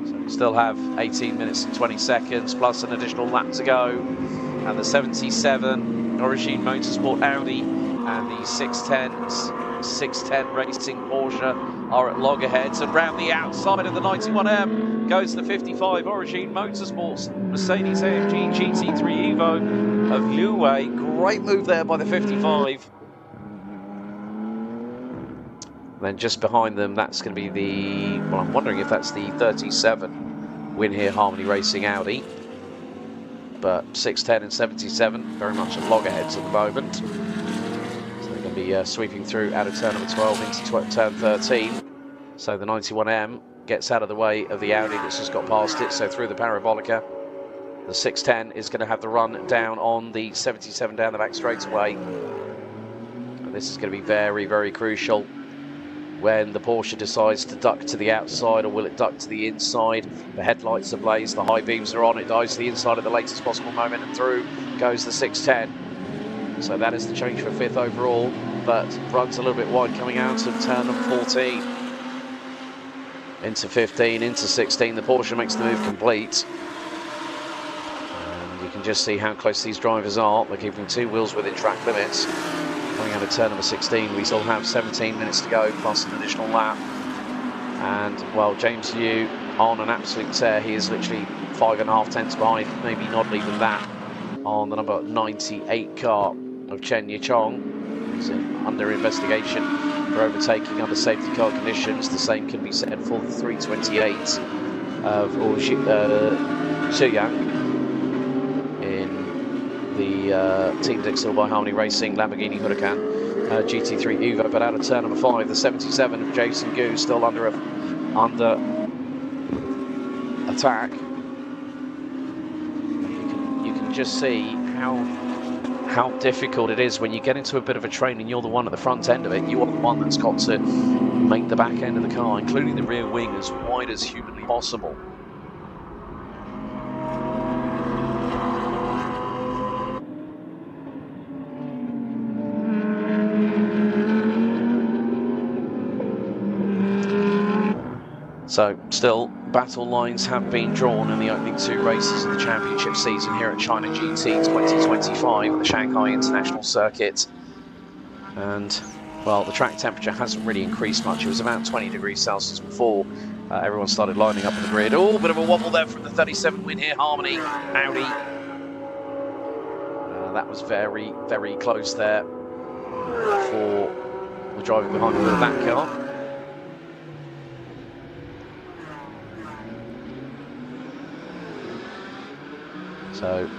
So we still have 18 minutes and 20 seconds plus an additional lap to go. And the 77 Origin Motorsport Audi and the 610 Racing Porsche are at loggerheads, and round the outside of the 91M goes the 55 Origin Motorsports Mercedes AMG GT3 Evo of Liu Wei. Great move there by the 55. And then just behind them, that's going to be the, well, I'm wondering if that's the 37 Win Here Harmony Racing Audi. But 610 and 77 very much at loggerheads at the moment. So they're going to be sweeping through out of turn number 12 into turn 13. So the 91M gets out of the way of the Audi that's just got past it, so through the Parabolica. The 610 is going to have the run down on the 77 down the back straightaway. And this is going to be very, very crucial when the Porsche decides to duck to the outside, or will it duck to the inside? The headlights ablaze, the high beams are on, it dives to the inside at the latest possible moment, and through goes the 610. So that is the change for 5th overall, but runs a little bit wide coming out of turn number 14. Into 15, into 16, the Porsche makes the move complete. And you can just see how close these drivers are. They're keeping 2 wheels within track limits. Coming out of turn number 16, we still have 17 minutes to go, plus an additional lap. And, well, James Liu on an absolute tear. He is literally 5.5 tenths behind, maybe not even that, on the number 98 car of Chen Yichong. He's under investigation for overtaking under safety car conditions. The same can be said for the 328 of Ziyang in the Team Dixon by Harmony Racing Lamborghini Huracan GT3 Evo. But out of turn number 5, the 77 of Jason Gu still under attack. You can just see how difficult it is when you get into a bit of a train and you're the one at the front end of it. You are the one that's got to make the back end of the car, including the rear wing, as wide as humanly possible. So, still, battle lines have been drawn in the opening 2 races of the championship season here at China GT 2025 at the Shanghai International Circuit. And, well, the track temperature hasn't really increased much. It was about 20 degrees Celsius before everyone started lining up on the grid. Oh, a bit of a wobble there from the 37 win here, Harmony, Audi. That was very, very close there for the driver behind the wheel of that car. So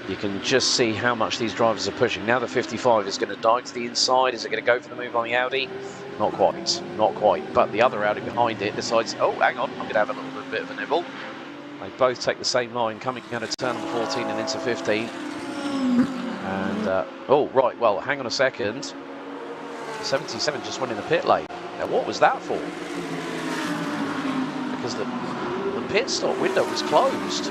you can just see how much these drivers are pushing. Now the 55 is going to dive to the inside. Is it going to go for the move on the Audi? Not quite, not quite. But the other Audi behind it decides, oh, hang on, I'm going to have a little bit of a nibble. They both take the same line, coming out of turn number 14 and into 15. And, oh, right, well, hang on a second. 77 just went in the pit lane. Now, what was that for? Because the pit stop window was closed.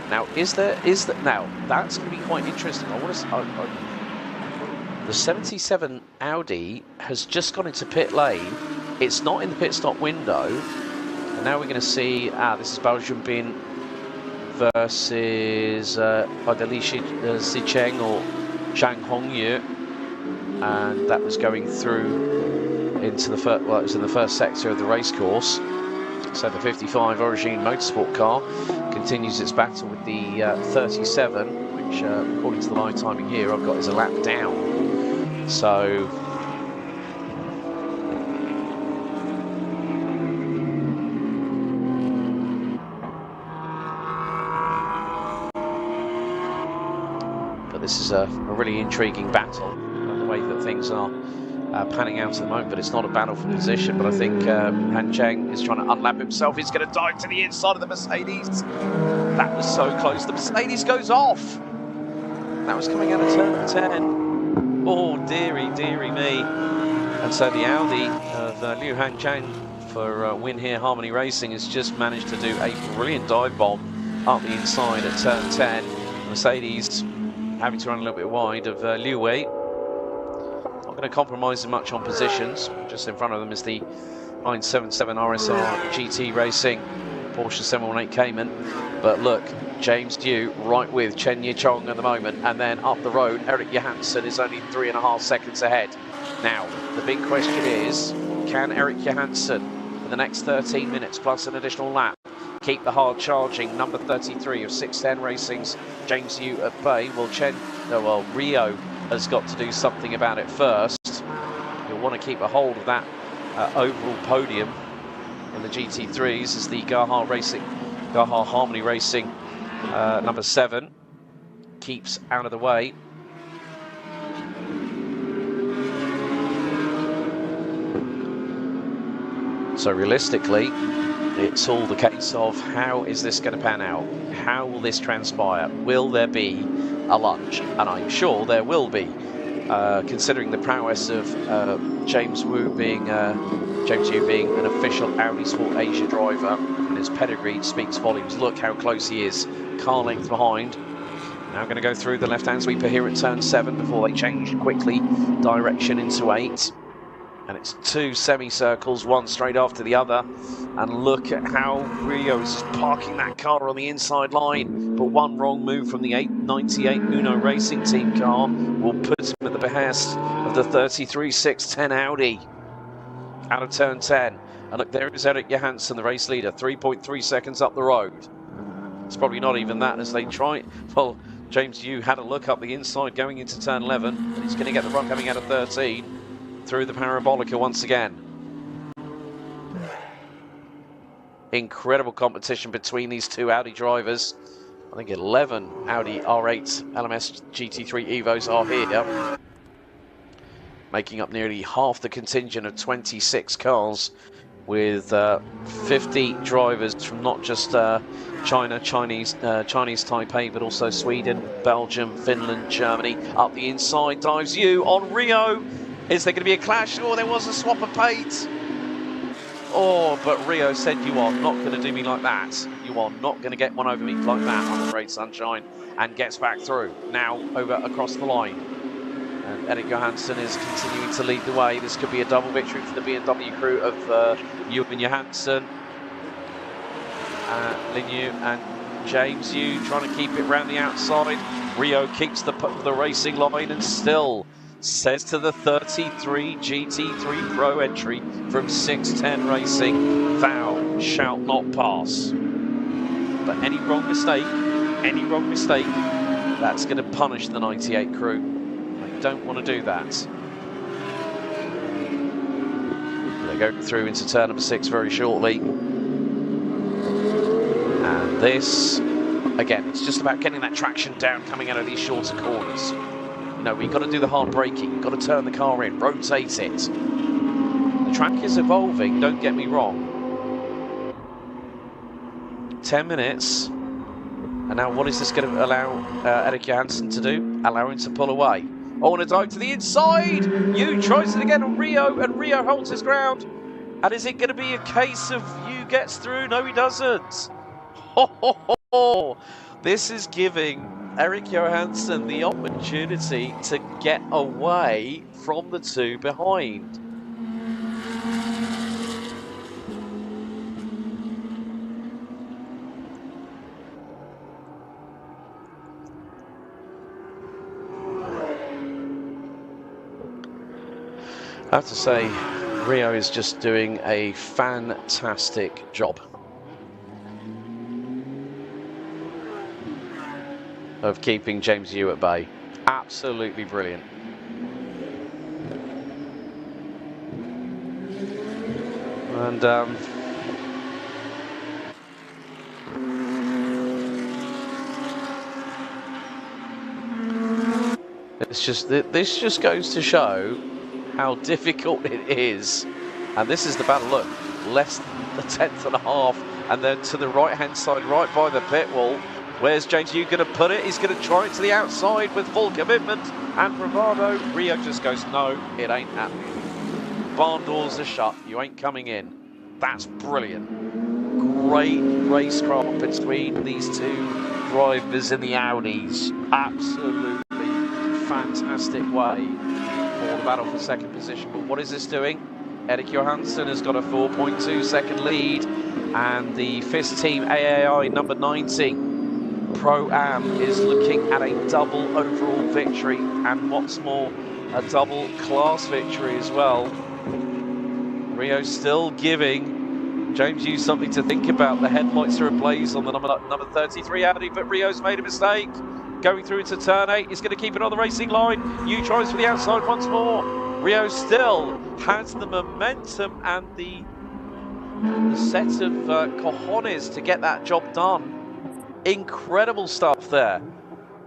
Now, now that's going to be quite interesting. I want to. The 77 Audi has just gone into pit lane. It's not in the pit stop window, and now we're going to see. This is Belgium Bin versus Adeli Zicheng or Zhang Hongyu, and that was going through into the first. Well, it was in the first sector of the race course. So the 55 Origin Motorsport car continues its battle with the 37, which, according to the live timing here, I've got is a lap down. So but this is a really intriguing battle, the way that things are panning out at the moment, but it's not a battle for position. But I think Han Cheng is trying to unlap himself. He's going to dive to the inside of the Mercedes. That was so close. The Mercedes goes off. That was coming out of turn 10. Oh, dearie, dearie me. And so the Audi of Liu Han Cheng for win here, Harmony Racing, has just managed to do a brilliant dive bomb up the inside at turn 10. Mercedes having to run a little bit wide of Liu Wei. Going to compromise them much on positions. Just in front of them is the 977 RSR GT Racing Porsche 718 Cayman. But look, James Dew right with Chen Yichong at the moment, and then up the road Eric Johansson is only 3.5 seconds ahead. Now the big question is, can Eric Johansson for the next 13 minutes plus an additional lap keep the hard charging number 33 of 610 Racing's James Dew at bay? Well, Rio has got to do something about it first. You'll want to keep a hold of that overall podium in the GT3s as the Gaha Harmony Racing number 7 keeps out of the way. So realistically, it's all the case of how is this going to pan out? How will this transpire? Will there be a lunch? And I'm sure there will be, considering the prowess of James Yu being an official Audi Sport Asia driver, and his pedigree speaks volumes. Look how close he is, car length behind. Now going to go through the left-hand sweeper here at turn 7 before they change quickly direction into 8. And it's 2 semicircles, one straight after the other. And look at how Rio is just parking that car on the inside line. But one wrong move from the 898 Uno Racing Team car will put him at the behest of the 33-610 Audi. Out of turn 10. And look, there is Eric Johansson, the race leader, 3.3 seconds up the road. It's probably not even that as they try. Well, James Yu had a look up the inside going into turn 11, and he's going to get the run coming out of 13 through the Parabolica once again. Incredible competition between these two Audi drivers. I think 11 Audi R8 LMS GT3 Evos are here, making up nearly half the contingent of 26 cars, with 50 drivers from not just China, Chinese Taipei, but also Sweden, Belgium, Finland, Germany. Up the inside dives Yu on Rio. Is there going to be a clash? Oh, there was a swap of paint. Oh, but Rio said, you are not going to do me like that. You are not going to get one over me like that, I'm afraid, Sunshine. And gets back through. Now over across the line. And Erik Johansson is continuing to lead the way. This could be a double victory for the BMW crew of Yu and Johansson. Lin Yu and James Yu trying to keep it round the outside. Rio keeps the racing line and still says to the 33 GT3 Pro entry from 610 Racing, thou shalt not pass. But any wrong mistake, that's going to punish the 98 crew. They don't want to do that. They go through into turn number 6 very shortly. And this, again, it's just about getting that traction down coming out of these shorter corners. No, we've got to do the hard braking, we've got to turn the car in, rotate it. The track is evolving, don't get me wrong. 10 minutes, and now what is this going to allow Erik Johansson to do? Allow him to pull away. Oh, and a dive to the inside! Yu tries it again on Rio, and Rio holds his ground. And is it going to be a case of Yu gets through? No, he doesn't. This is giving Erik Johansson the opportunity to get away from the two behind. I have to say, Rio is just doing a fantastic job of keeping James Yu at bay. Absolutely brilliant. And this just goes to show how difficult it is. And this is the battle. Look, less than a tenth and a half, and then to the right hand side, right by the pit wall. Where's James Yu going to put it? He's going to try it to the outside with full commitment and bravado. Rio just goes, no, it ain't happening. Barn doors are shut. You ain't coming in. That's brilliant. Great racecraft between these two drivers in the Audis. Absolutely fantastic way for the battle for second position. But what is this doing? Erik Johansson has got a 4.2 second lead, and the FIS team AAI number 90 Pro-Am is looking at a double overall victory, and what's more, a double class victory as well. Rio still giving James Yu something to think about. The headlights are ablaze on the number 33 Audi, but Rio's made a mistake. Going through into turn 8, he's going to keep it on the racing line. Yu tries for the outside once more. Rio still has the momentum and the set of cojones to get that job done. Incredible stuff there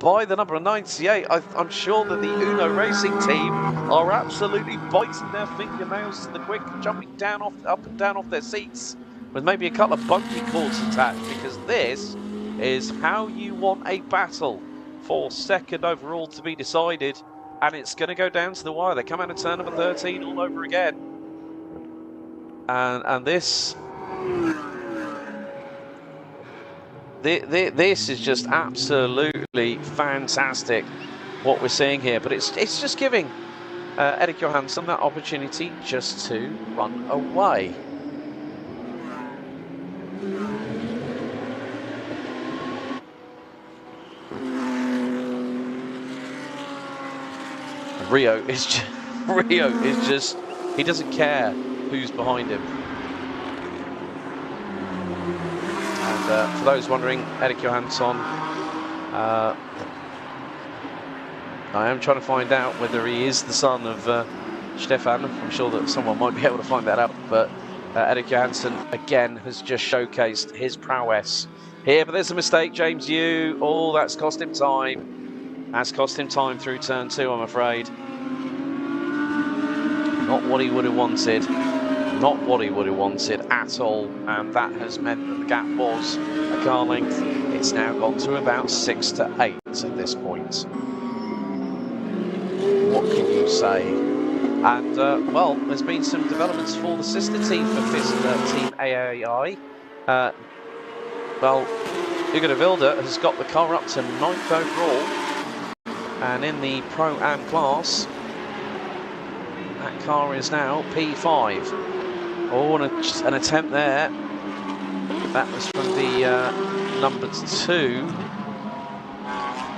by the number 98. I'm sure that the Uno Racing team are absolutely biting their fingernails to the quick, jumping down up and down off their seats with maybe a couple of bungee cords attached, because this is how you want a battle for second overall to be decided, and it's going to go down to the wire. They come out of turn number 13 all over again, and this is just absolutely fantastic what we're seeing here. But it's just giving Erik Johansson that opportunity just to run away. Rio is just, he doesn't care who's behind him. And for those wondering, Erik Johansson I am trying to find out whether he is the son of Stefan. I'm sure that someone might be able to find that out, but Erik Johansson again has just showcased his prowess here, but there's a mistake. James Yu, oh, that's cost him time. That's cost him time through turn 2, I'm afraid. Not what he would have wanted. Not what he would have wanted at all, and that has meant that the gap was a car length. It's now gone to about 6 to 8 at this point. What can you say? And, well, there's been some developments for the sister team for Team AAI. Well, Hugo de Wilde has got the car up to 9th overall, and in the Pro-Am class, that car is now P5. Oh, an attempt there. That was from the number 2.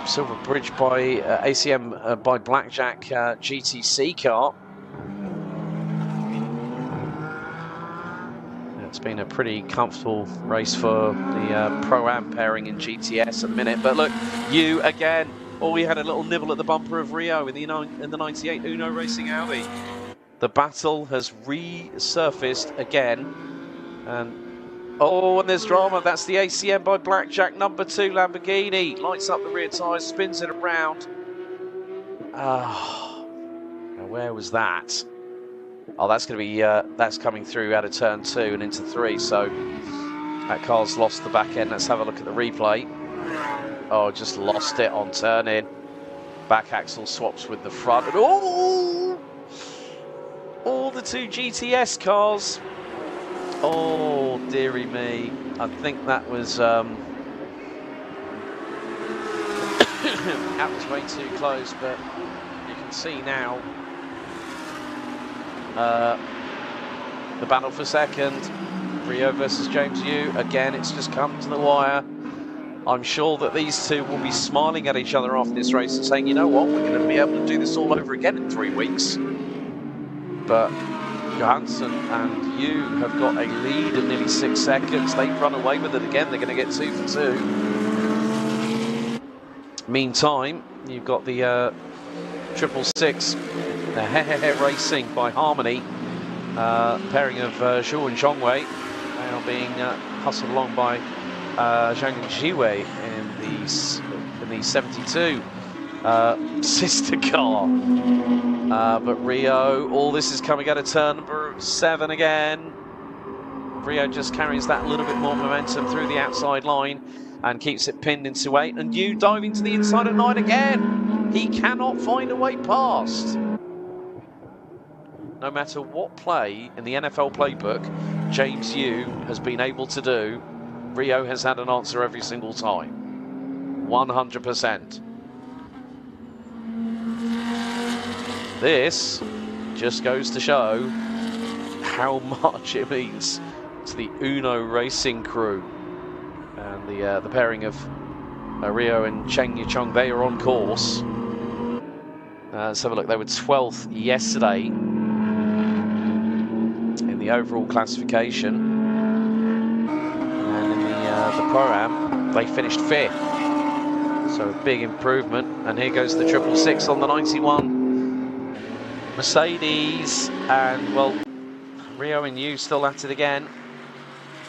Silver Bridge by ACM by Blackjack GTC car. It's been a pretty comfortable race for the Pro-Am pairing in GTS at the minute. But look, you again. Oh, we had a little nibble at the bumper of Rio in the 98 Uno Racing Audi. The battle has resurfaced again. And oh, and there's drama. That's the ACM by Blackjack number 2 Lamborghini. Lights up the rear tyres, spins it around. Ah, now where was that? Oh, that's going to be that's coming through out of turn 2 and into 3. So that car's lost the back end. Let's have a look at the replay. Oh, just lost it on turn in. Back axle swaps with the front. And oh, all the 2 GTS cars. Oh, dearie me. I think that was that was way too close, but you can see now the battle for second. Rio versus James Yu. Again, it's just come to the wire. I'm sure that these two will be smiling at each other after this race and saying, you know what, we're going to be able to do this all over again in 3 weeks. But Johansson and Yu have got a lead of nearly 6 seconds. They've run away with it again. They're going to get 2 for 2. Meantime, you've got the 666, the Hehehe Racing by Harmony, pairing of Zhou and Zhongwei. They are being hustled along by Zhang and Jiwei in the 72 sister car. But Rio, all this is coming out of turn number 7 again. Rio just carries that little bit more momentum through the outside line and keeps it pinned into 8. And Yu diving to the inside of 9 again. He cannot find a way past. No matter what play in the NFL playbook James Yu has been able to do, Rio has had an answer every single time. 100%. This just goes to show how much it means to the Uno Racing crew. And the pairing of Rio and Cheng Yichong, they are on course. Let's have a look. They were 12th yesterday in the overall classification. And in the Pro-Am, they finished 5th. So a big improvement. And here goes the 666 on the 91 Mercedes. And, well, Rio and Yu still at it again.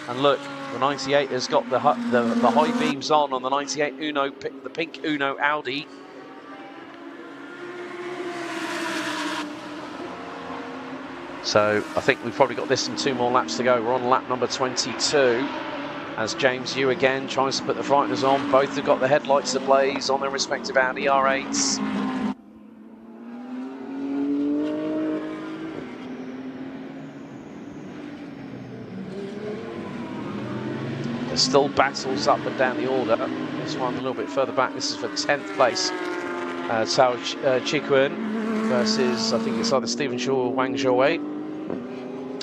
And look, the 98 has got the high beams on the 98 Uno, the pink Uno Audi. So I think we've probably got this and 2 more laps to go. We're on lap number 22 as James Yu again tries to put the frighteners on. Both have got the headlights ablaze on their respective Audi R8s. There's still battles up and down the order. This one a little bit further back. This is for 10th place. Cao Chikun versus, I think it's either Stephen Shaw or Wang Zhouwei.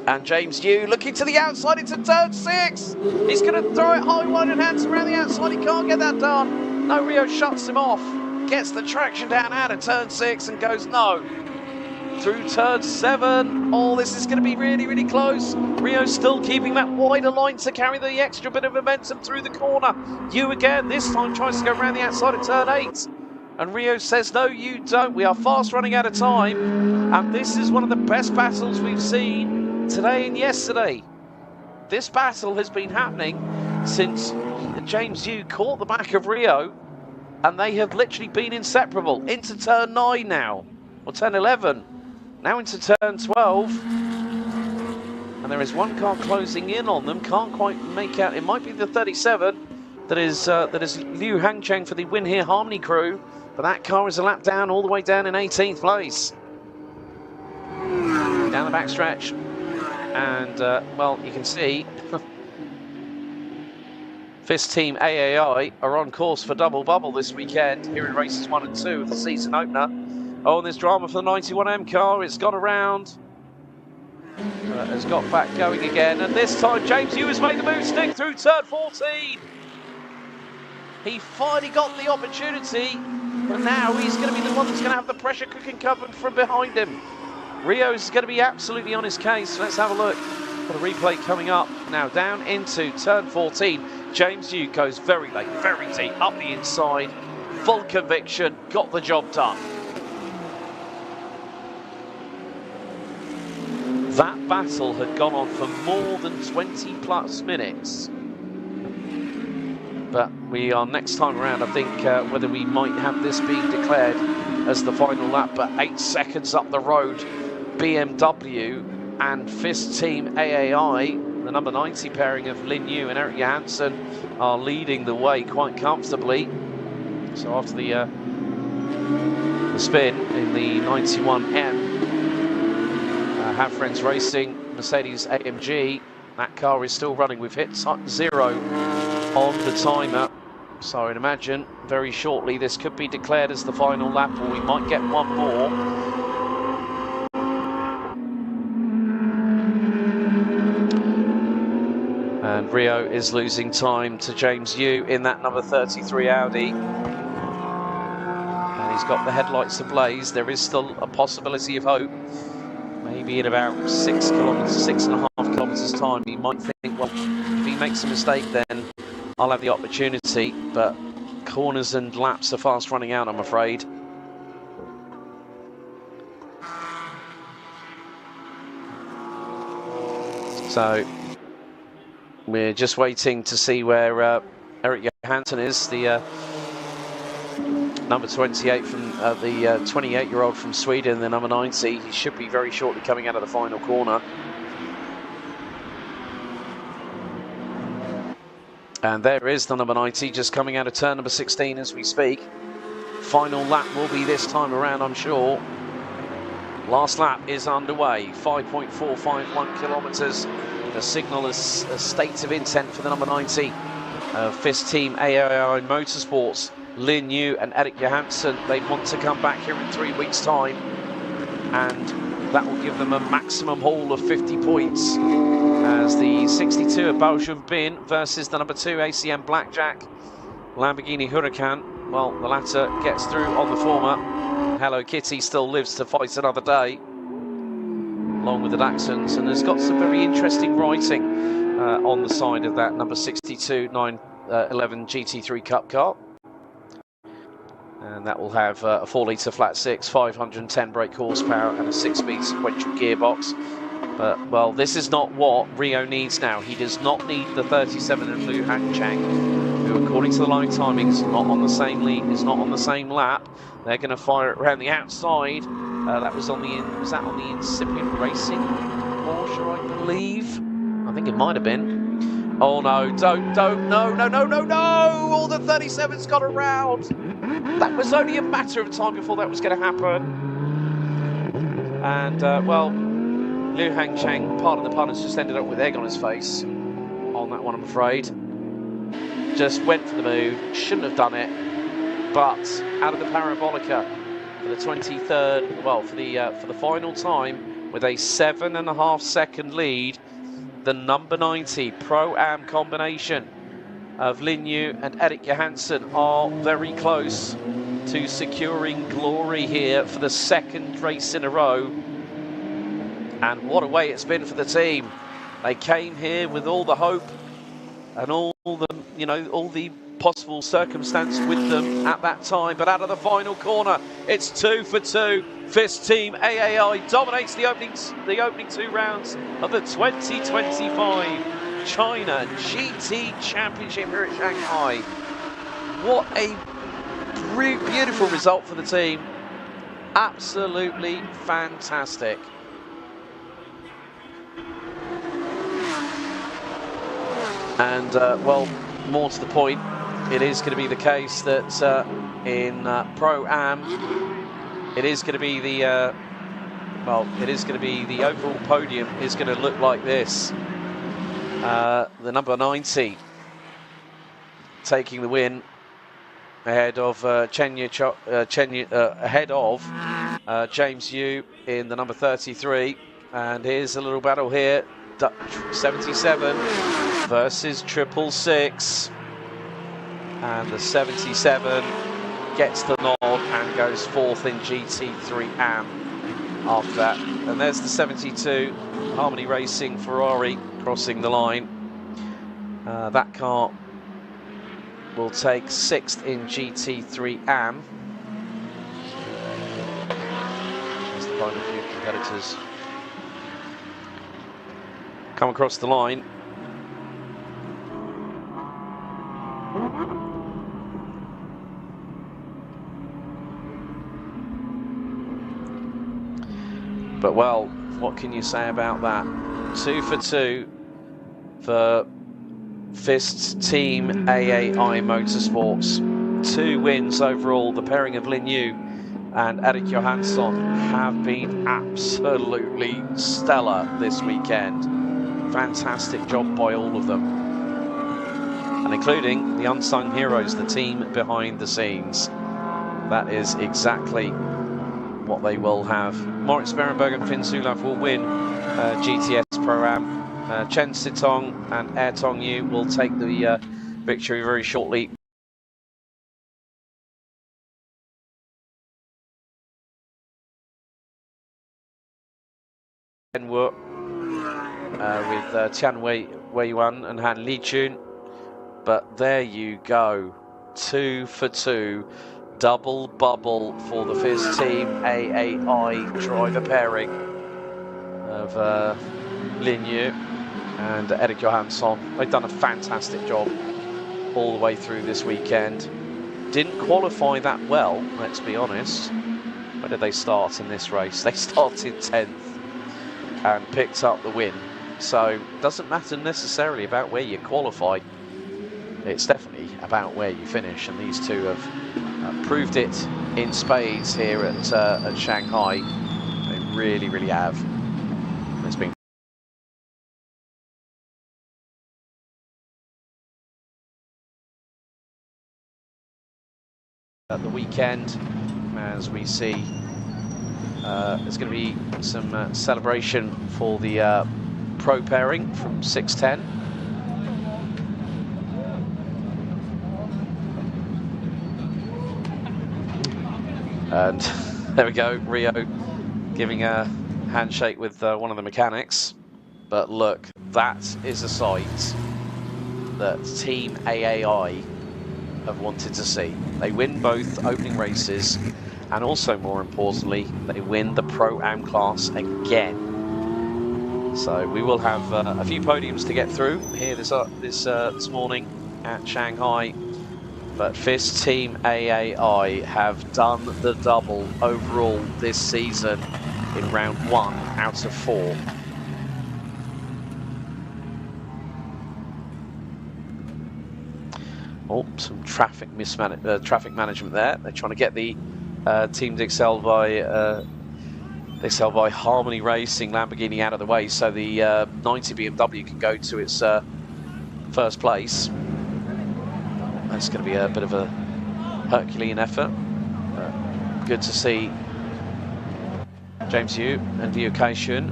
And James Yu looking to the outside into turn 6. He's going to throw it high, wide and hands around the outside. He can't get that done. No, Rio shuts him off. Gets the traction down out of turn 6 and goes no. Through turn 7. Oh, this is going to be really, really close. Rio still keeping that wider line to carry the extra bit of momentum through the corner. Yu again, this time tries to go around the outside of turn 8. And Rio says, no, you don't. We are fast running out of time. And this is one of the best battles we've seen today and yesterday. This battle has been happening since James Yu caught the back of Rio. And they have literally been inseparable. Into turn 9 now. Or turn 11. Now into turn 12. And there is one car closing in on them. Can't quite make out. It might be the 37. That is Liu Hangcheng for the Win Here Harmony crew. But that car is a lap down, all the way down in 18th place. Down the backstretch. And, well, you can see FIS Team AAI are on course for double bubble this weekend here in races 1 and 2 of the season opener. Oh, and there's drama for the 91M car. It's got around. Has got back going again. And this time, James Yu has made the move stick through turn 14. He finally got the opportunity. But now he's going to be the one that's going to have the pressure cooking covered from behind him. Rio's going to be absolutely on his case. Let's have a look for the replay coming up. Now down into turn 14. James Yu goes very late, very deep, up the inside. Full conviction, got the job done. That battle had gone on for more than 20 plus minutes. But we are next time around, I think, whether we might have this being declared as the final lap, but 8 seconds up the road, BMW and FIS Team AAI, the number 90 pairing of Lin Yu and Eric Johansson, are leading the way quite comfortably. So after the spin in the 91M, Have Friends Racing, Mercedes AMG, that car is still running. We've hit 0 on the timer, so I'd imagine very shortly this could be declared as the final lap, or we might get one more. And Rio is losing time to James Yu in that number 33 Audi. And he's got the headlights ablaze. There is still a possibility of hope. Maybe in about 6 kilometres, 6.5 kilometres time, he might think, well, if he makes a mistake, then I'll have the opportunity. But corners and laps are fast running out, I'm afraid. So we're just waiting to see where Eric Johansson is, the number 28 from the 28-year-old from Sweden, the number 90. He should be very shortly coming out of the final corner. And there is the number 90 just coming out of turn number 16 as we speak. Final lap will be this time around, I'm sure. Last lap is underway, 5.451 kilometres. The signal is a state of intent for the number 90. FIS Team AAI Motorsports, Lin Yu and Eric Johansson. They want to come back here in 3 weeks' time, and that will give them a maximum haul of 50 points. As the 62 of Belgium Bin versus the number 2 ACM Blackjack Lamborghini Huracan. Well, the latter gets through on the former. Hello Kitty still lives to fight another day, along with the Dachshunds, and has got some very interesting writing on the side of that number 62 911 GT3 Cup car. And that will have a 4-litre flat 6, 510 brake horsepower and a 6-speed sequential gearbox. But, well, this is not what Rio needs now. He does not need the 37 of Liu Hangcheng, who, according to the live timing, is not on the same lead, is not on the same lap. They're going to fire it around the outside. That was on the was that on the Incipient Racing Porsche, I believe. I think it might have been. Oh no! Don't! No! All the 37's got around. That was only a matter of time before that was going to happen. And well, Liu Hangcheng, pardon the pun, has just ended up with egg on his face on that one, I'm afraid. Just went for the move, shouldn't have done it, but out of the parabolica for the 23rd, well, for the final time, with a 7.5 second lead, the number 90 Pro-Am combination of Lin Yu and Eric Johansson are very close to securing glory here for the second race in a row. And what a way it's been for the team. They came here with all the hope and all the, you know, all the possible circumstance with them at that time. But out of the final corner, it's 2 for 2. FIS Team AAI dominates the opening 2 rounds of the 2025 China GT Championship here at Shanghai. What a beautiful result for the team. Absolutely fantastic. And well, more to the point, it is going to be the case that in Pro-Am, it is going to be the overall podium is going to look like this. The number 90 taking the win ahead of James Yu in the number 33. And here's a little battle here. 77 versus 666, and the 77 gets the nod and goes 4th in GT3 AM after that. And there's the 72 Harmony Racing Ferrari crossing the line. That car will take 6th in GT3 AM. There's the final few competitors come across the line. But well, what can you say about that? 2 for 2 for FIS Team AAI Motorsports. 2 wins overall. The pairing of Lin Yu and Erik Johansson have been absolutely stellar this weekend. Fantastic job by all of them, and including the unsung heroes, the team behind the scenes. That is exactly what they will have. Moritz Berenberg and Finn Zulaf will win GTS Pro-Am. Chen Sitong and Er Tong Yu will take the victory very shortly. With Tian Wei-Yuan and Han Li-Chun. But there you go, 2 for 2, double bubble for the FIS Team AAI driver pairing of Lin Yu and Erik Johansson. They've done a fantastic job all the way through this weekend. Didn't qualify that well, let's be honest. Where did they start in this race? They started 10th and picked up the win. So it doesn't matter necessarily about where you qualify. It's definitely about where you finish, and these two have proved it in spades here at Shanghai. They really, really have. It's been at the weekend, as we see there's going to be some celebration for the pro pairing from 610. And there we go, Rio giving a handshake with one of the mechanics. But look, that is a sight that Team AAI have wanted to see. They win both opening races, and also more importantly, they win the Pro-Am class again. So we will have a few podiums to get through here this morning at Shanghai. But FIS Team AAI have done the double overall this season in round 1 out of 4. Oh, some traffic management there. They're trying to get the Team Dixel by Harmony Racing Lamborghini out of the way, so the 90 BMW can go to its first place. That's going to be a bit of a Herculean effort. Good to see James Yu and Liu Kaixun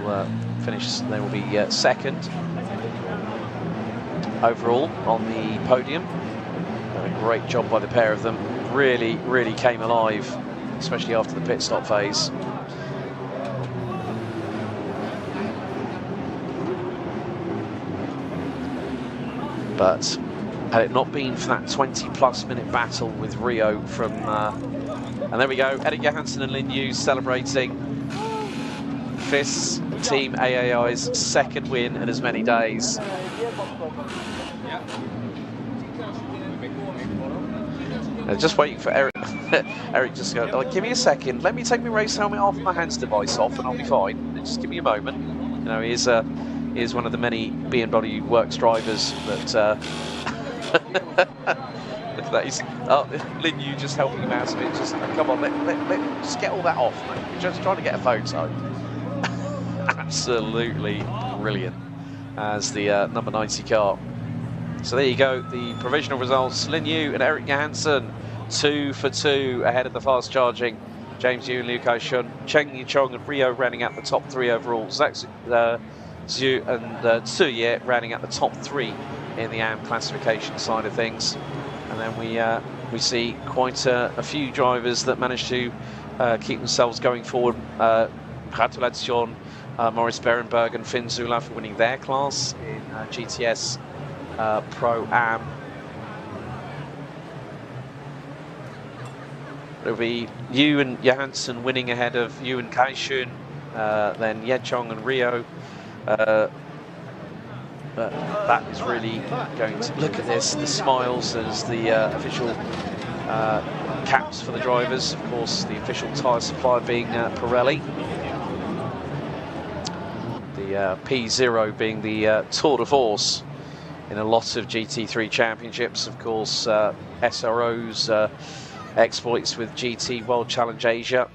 will finish. They will be second overall on the podium. A great job by the pair of them. Really, really came alive, especially after the pit stop phase. But Had it not been for that 20+ minute battle with Rio from, and there we go, Erik Johansson and Lin Yu celebrating FIS Team AAI's second win in as many days. Just waiting for Eric. Eric just go, like, give me a second, let me take my race helmet off, my hands device off, and I'll be fine. Just give me a moment. You know, he is one of the many BMW Works drivers that. Look at that. He's Lin Yu just helping him out a bit. Just come on, let just get all that off, mate. We're just trying to get a photo. Absolutely brilliant as the number 90 car. So there you go, the provisional results. Lin Yu and Erik Johansson 2 for 2 ahead of the fast charging James Yu and Liu Kai-shun. Cheng Yichong and Rio rounding out the top 3 overall. Zhak Zhu and Tsuye rounding out the top 3 in the AM classification side of things. And then we see quite a few drivers that managed to keep themselves going forward. Gratulation, Maurice Berenberg and Finn Zula for winning their class in GTS Pro-Am. It'll be Yu and Johansson winning ahead of Yu and Kai-shun, then Yichong and Rio. But that is really going to look at this. The smiles as the official caps for the drivers. Of course, the official tyre supplier being Pirelli. The P0 being the tour de force in a lot of GT3 championships. Of course, SRO's exploits with GT World Challenge Asia.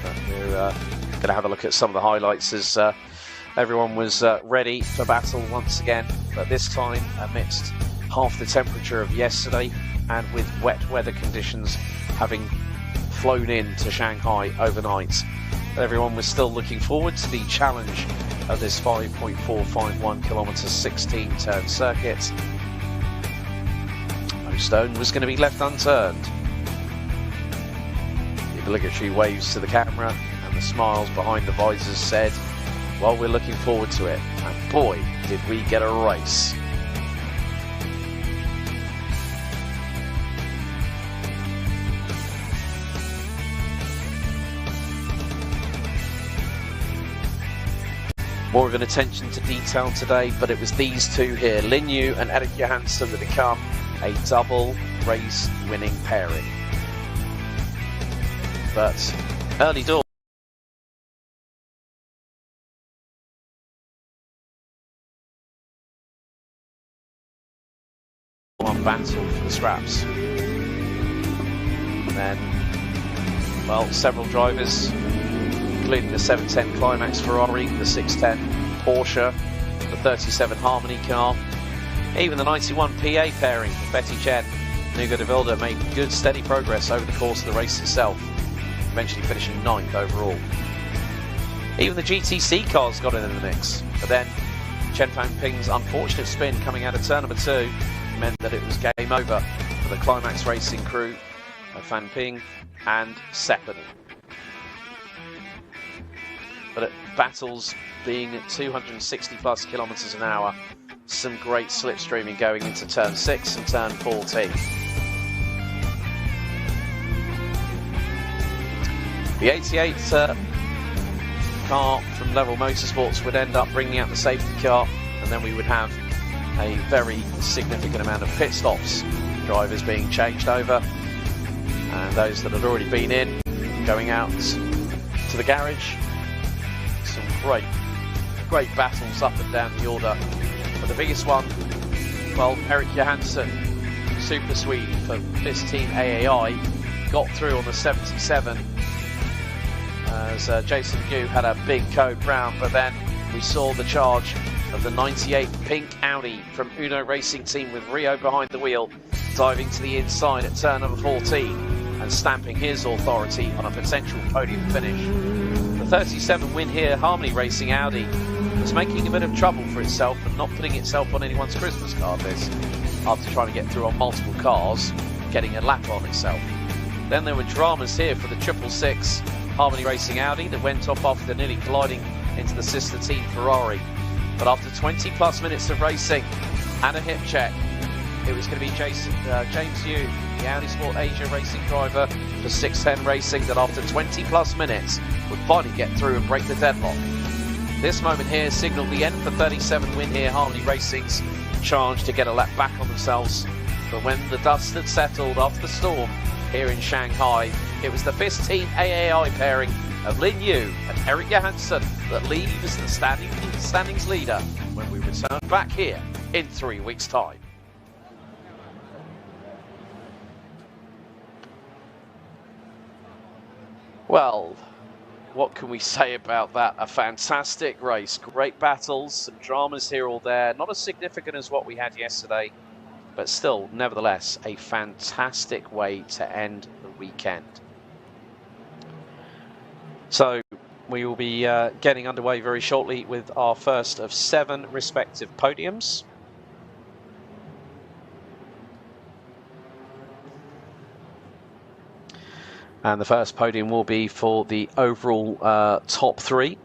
But we're going to have a look at some of the highlights as everyone was ready for battle once again, but this time amidst half the temperature of yesterday and with wet weather conditions having flown in to Shanghai overnight. Everyone was still looking forward to the challenge of this 5.451 kilometre 16 turn circuit. No stone was going to be left unturned. The obligatory waves to the camera and the smiles behind the visors said, well, we're looking forward to it, and boy, did we get a race. More of an attention to detail today, but it was these two here, Lin Yu and Erik Johansson, that become a double race winning pairing. But early doors. One battle for the scraps. And then, well, several drivers, including the 710 Climax Ferrari, the 610 Porsche, the 37 Harmony car, even the 91 PA pairing with Betty Chen and Hugo de Wilde made good steady progress over the course of the race itself, eventually finishing 9th overall. Even the GTC cars got in the mix, but then Chen Fanping's unfortunate spin coming out of turn number 2 meant that it was game over for the Climax Racing crew of Fanping and Seppany. But at battles being at 260 plus kilometres an hour, some great slipstreaming going into turn 6 and turn 14. The 88 car from Level Motorsports would end up bringing out the safety car, and then we would have a very significant amount of pit stops, drivers being changed over, and those that had already been in going out to the garage. Some great battles up and down the order, but the biggest one, well, Erik Johansson, Super Swede for this team AAI, got through on the 77 as Jason Gu had a big code brown, but then we saw the charge of the 98 pink Audi from Uno Racing Team with Rio behind the wheel, diving to the inside at turn number 14 and stamping his authority on a potential podium finish. The 37 win here, Harmony Racing Audi, was making a bit of trouble for itself and not putting itself on anyone's Christmas card list after trying to get through on multiple cars, getting a lap on itself. Then there were dramas here for the 666 Harmony Racing Audi that went off after nearly colliding into the sister team Ferrari. But after 20 plus minutes of racing, and a hip check. It was going to be James Yu, the Audi Sport Asia racing driver for 610 Racing, that after 20 plus minutes would finally get through and break the deadlock. This moment here signalled the end for 37 win here Harley Racing's charge to get a lap back on themselves. But when the dust had settled after the storm here in Shanghai, it was the FIS Team AAI pairing of Lin Yu and Eric Johansson that leaves the standings leader when we return back here in 3 weeks' time. Well, what can we say about that? A fantastic race, great battles, some dramas here or there. Not as significant as what we had yesterday, but still, nevertheless, a fantastic way to end the weekend. So we will be getting underway very shortly with our first of 7 respective podiums. And the first podium will be for the overall top 3.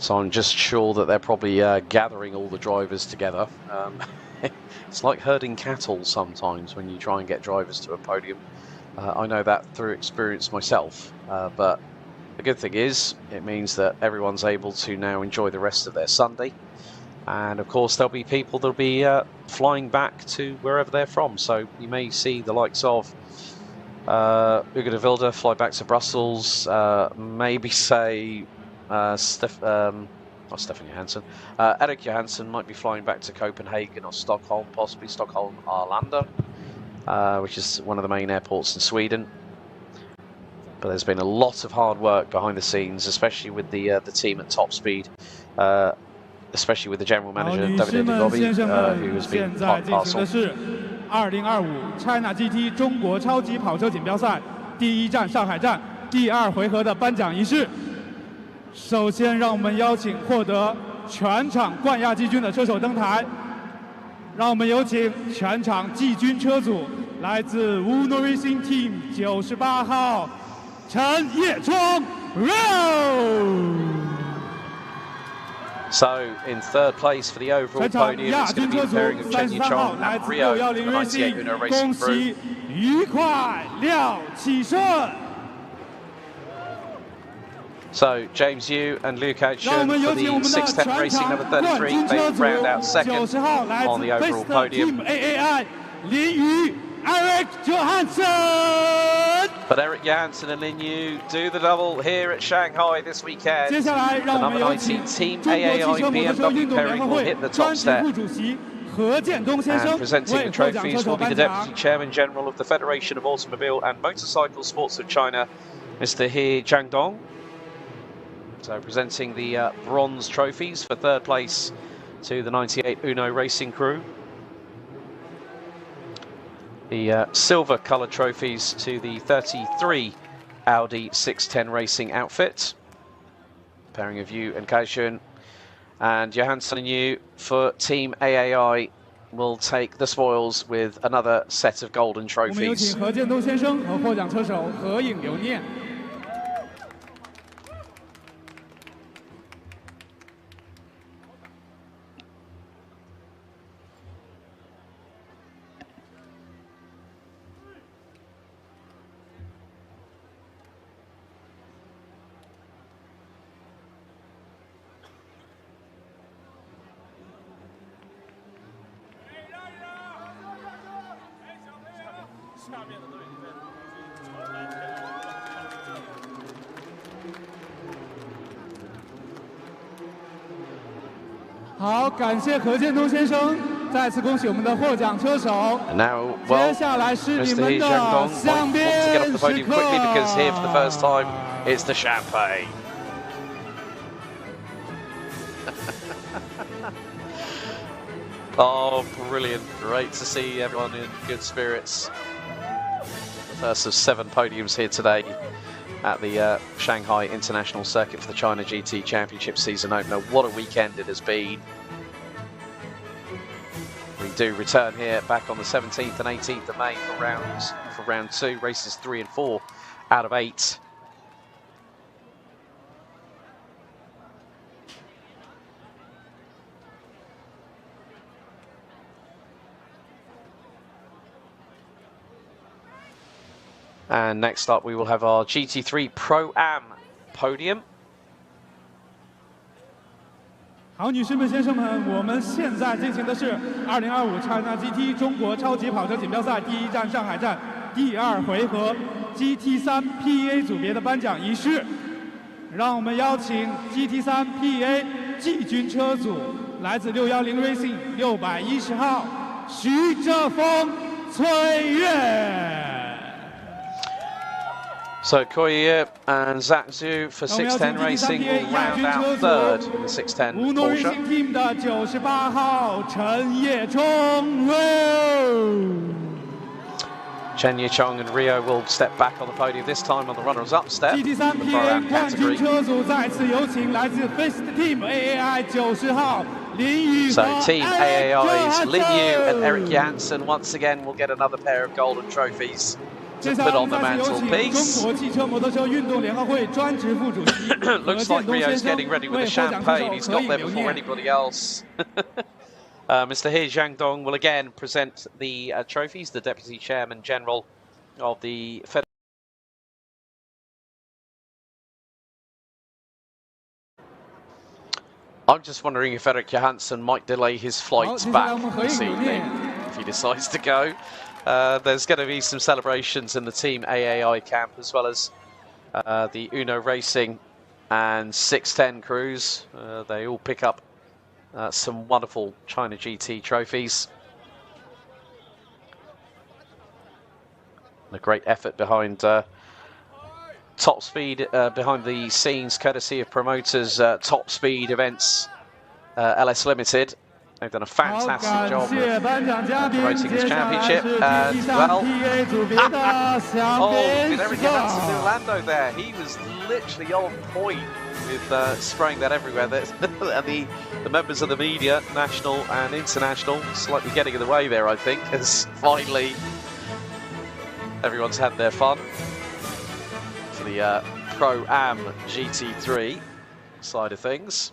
So I'm just sure that they're probably gathering all the drivers together. It's like herding cattle sometimes when you try and get drivers to a podium. I know that through experience myself, but the good thing is it means that everyone's able to now enjoy the rest of their Sunday. And of course there'll be people that'll be flying back to wherever they're from. So you may see the likes of Hugo de Vilde fly back to Brussels, maybe say not Stefan Johansson. Eric Johansson might be flying back to Copenhagen or Stockholm, possibly Stockholm Arlanda, which is one of the main airports in Sweden. But there's been a lot of hard work behind the scenes, especially with the team at Top Speed, especially with the general manager David Gobi, who has been part and parcel. 2025 China GT 中国超级跑车锦标赛第1站上海站第2回合的颁奖仪式。 首先，让我们邀请获得全场冠亚季军的车手登台。让我们有请全场季军车组，来自 Uno Racing Team 98号陈叶窗 So, in third place for the overall podium, it's going to be the pairing of Chen Yichong and Rio for the 98 Uno Racing Crew. 恭喜愉快，廖启顺。 So, James Yu and Liu Kaixun for the 610 Racing number 33, they round out second on the overall podium. But Eric Johansson and Lin Yu do the double here at Shanghai this weekend. The number 19 Team AAI BMW pairing will hit the top step. And presenting the trophies will be the Deputy Chairman General of the Federation of Automobile and Motorcycle Sports of China, Mr. He Jiangdong. So presenting the bronze trophies for third place to the 98 Uno Racing Crew. The silver coloured trophies to the 33 Audi 610 Racing outfit. Pairing of Yu and Kaixun. And Johansson and Yu for Team AAI will take the spoils with another set of golden trophies. Now, well, Mr. He Jiangdong want to get off the podium quickly because here for the first time it's the champagne. Oh, brilliant. Great to see everyone in good spirits. The first of 7 podiums here today at the Shanghai International Circuit for the China GT Championship season opener. What a weekend it has been. We do return here back on the 17th and 18th of May for round 2, races 3 and 4 out of 8. And next up, we will have our GT3 Pro-Am Podium. 好，女士们、先生们，我们现在进行的是2025 China GT 中国超级跑车锦标赛第1站上海站第2回合 GT3 PA 组别的颁奖仪式。让我们邀请 GT3 PA 季军车组来自610 Racing 610号徐哲峰、崔悦。 So Koye and Zhak Zhu for 610 Racing will round out third in the 610 Porsche. Team 的98号陈业聪 Chen Yichong and Rio will step back on the podium, this time on the runners-up step. GT3 PA 冠军车组再次有请来自 First Team AAI 90号林宇和 So Team AAI's Lin Yu and Eric Janssen once again will get another pair of golden trophies to put on the mantelpiece. Looks like Rio's getting ready with the champagne. He's got there before anybody else. Mr. He Jiangdong will again present the trophies, the Deputy Chairman General of the Federation. I'm just wondering if Eric Johansson might delay his flights back this evening if he decides to go. There's going to be some celebrations in the Team AAI camp, as well as the Uno Racing and 610 crews. They all pick up some wonderful China GT trophies. A great effort behind Top Speed, behind the scenes, courtesy of promoters Top Speed Events LS Limited. They've done a fantastic job of promoting this championship, and well, did Eric Johansson do Orlando there? He was literally on point with spraying that everywhere. And the members of the media, national and international, slightly getting in the way there, I think, as finally everyone's had their fun. For the Pro-Am GT3 side of things.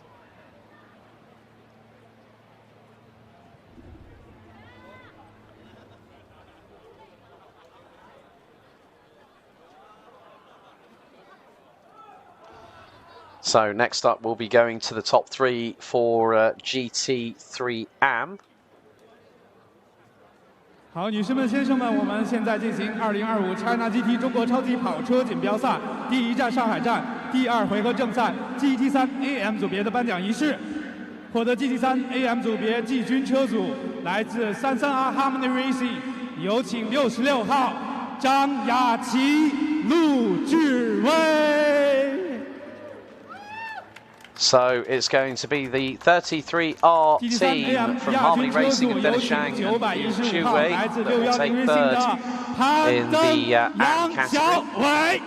So next up, we'll be going to the top 3 for GT3 Am. 好，女士们、先生们，我们现在进行2025 China GT 中国超级跑车锦标赛第1站上海站第2回合正赛 GT3 AM 组别的颁奖仪式。获得 GT3 AM 组别季军车组来自33R Harmony Racing， 有请66号张雅琪、陆志威。 So it's going to be the 33R team from Harmony Racing and Dennis Shang and Yu Chu-wei that will take third in the AM category.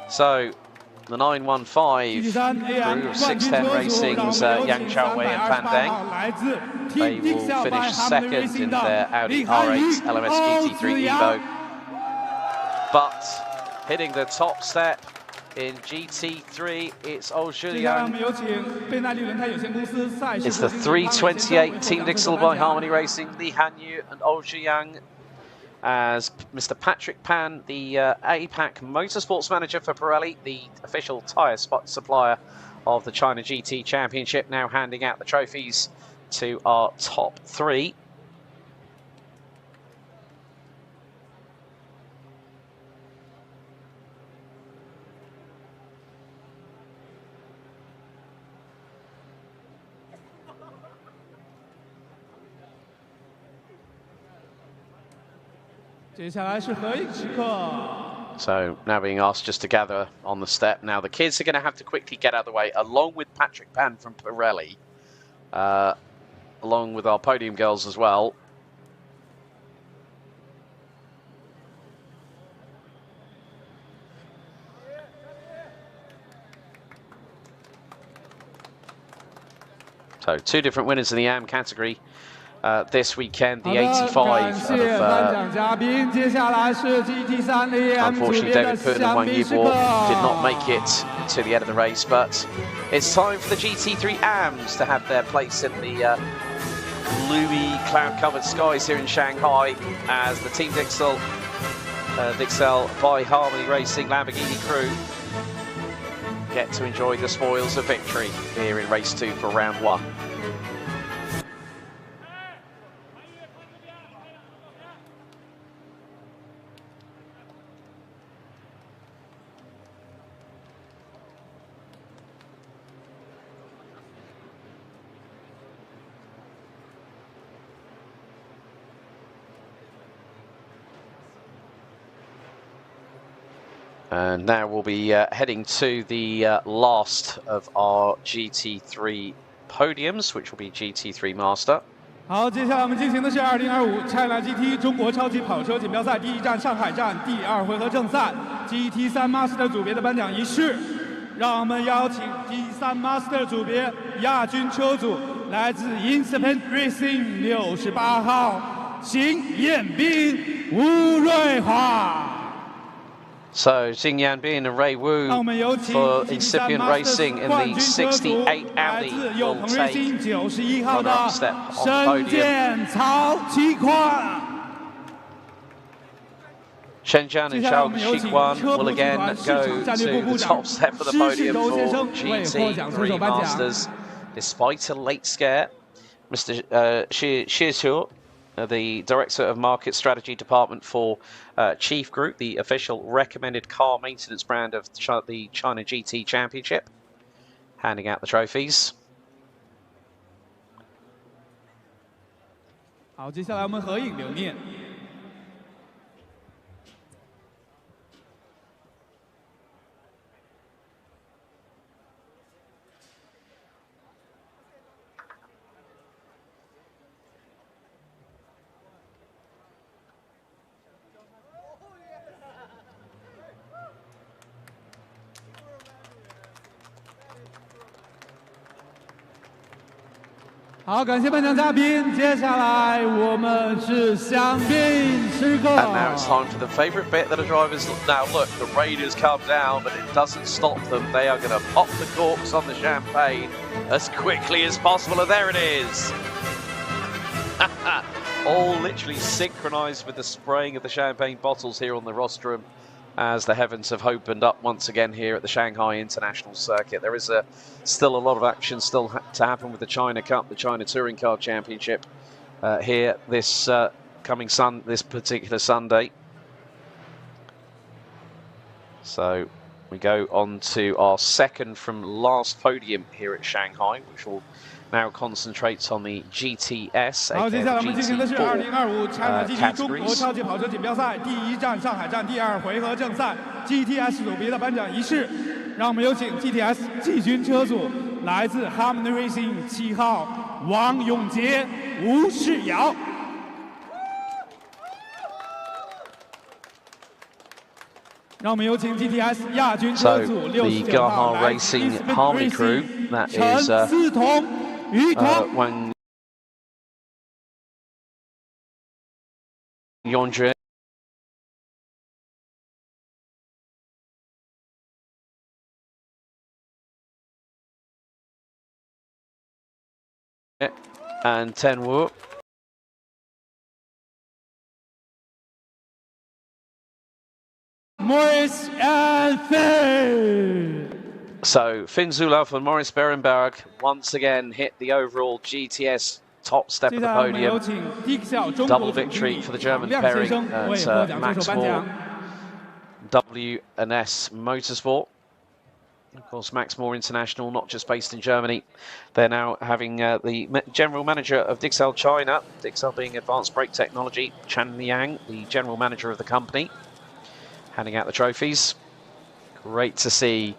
So the 915 crew of 610 Racing's Yang Chao-wei and Fan Deng, they will finish second in their Audi R8 LMS GT3 Evo. But hitting the top step in GT3, it's Julian. It's the 328 Team Dixel by Harmony Racing, Li Hanyu and Jiang, as Mr. Patrick Pan, the APAC Motorsports Manager for Pirelli, the official tyre supplier of the China GT Championship, now handing out the trophies to our top 3. So now being asked just to gather on the step. Now the kids are going to have to quickly get out of the way, along with Patrick Pan from Pirelli, along with our podium girls as well. So 2 different winners in the AM category this weekend. The 85 of, unfortunately, David Poon and Wang Yibor did not make it to the end of the race, but it's time for the GT3 AMs to have their place in the gloomy, cloud-covered skies here in Shanghai as the Team Dixel by Harmony Racing Lamborghini crew get to enjoy the spoils of victory here in race 2 for round 1. And now we'll be heading to the last of our GT3 podiums, which will be GT3 Master. 好，接下来我们进行的是2025 China GT 中国超级跑车锦标赛第1站上海站第2回合正赛 GT3 Master 组别的颁奖仪式。让我们邀请 GT3 Master 组别亚军车组来自 Independent Racing 68号邢彦斌、吴瑞华。 So, Xing Yanbin and Ray Wu for Incipient Racing in the 68 Audi will take runner-up step on the podium. Shenzhen and Chao Qiquan will again go to the top step of the podium for GT3 Masters, despite a late scare. Mr. Xie Xiu, the Director of Market Strategy Department for Chief Group, the official recommended car maintenance brand of the China GT Championship, handing out the trophies. 好，接下来我们合影留念。 好，感谢颁奖嘉宾。接下来我们是香槟时刻。 And now it's time for the favourite bit that the drivers now look. The raiders come down, but it doesn't stop them. They are going to pop the corks on the champagne as quickly as possible, and there it is. All literally synchronised with the spraying of the champagne bottles here on the rostrum, as the heavens have opened up once again here at the Shanghai International Circuit. There is still a lot of action still to happen with the China Cup, the China Touring Car Championship here this this particular Sunday. So we go on to our second from last podium here at Shanghai, which will now concentrates on the GTS. 好，接下来我们进行的是2025 China GT 中国超级跑车锦标赛第1站上海站第2回合正赛 GTS 组别的颁奖仪式。让我们有请 GTS 季军车组来自 Harmony Racing 7号王永杰、吴世尧。 让我们有请 GTS 亚军车组69号来自 Harmony crew, that is 陈思彤、于彤、 Wang Yongjun and Ten Wu. Morris and Finn. So Finn Zulaf and Morris Berenberg once again hit the overall GTS top step of the podium. Double victory for the German pairing at Max Moore W&S Motorsport. Of course, Max Moore International, not just based in Germany. They're now having the general manager of Dixel China, Dixel being Advanced Brake Technology, Chan Liang, the general manager of the company. handing out the trophies. Great to see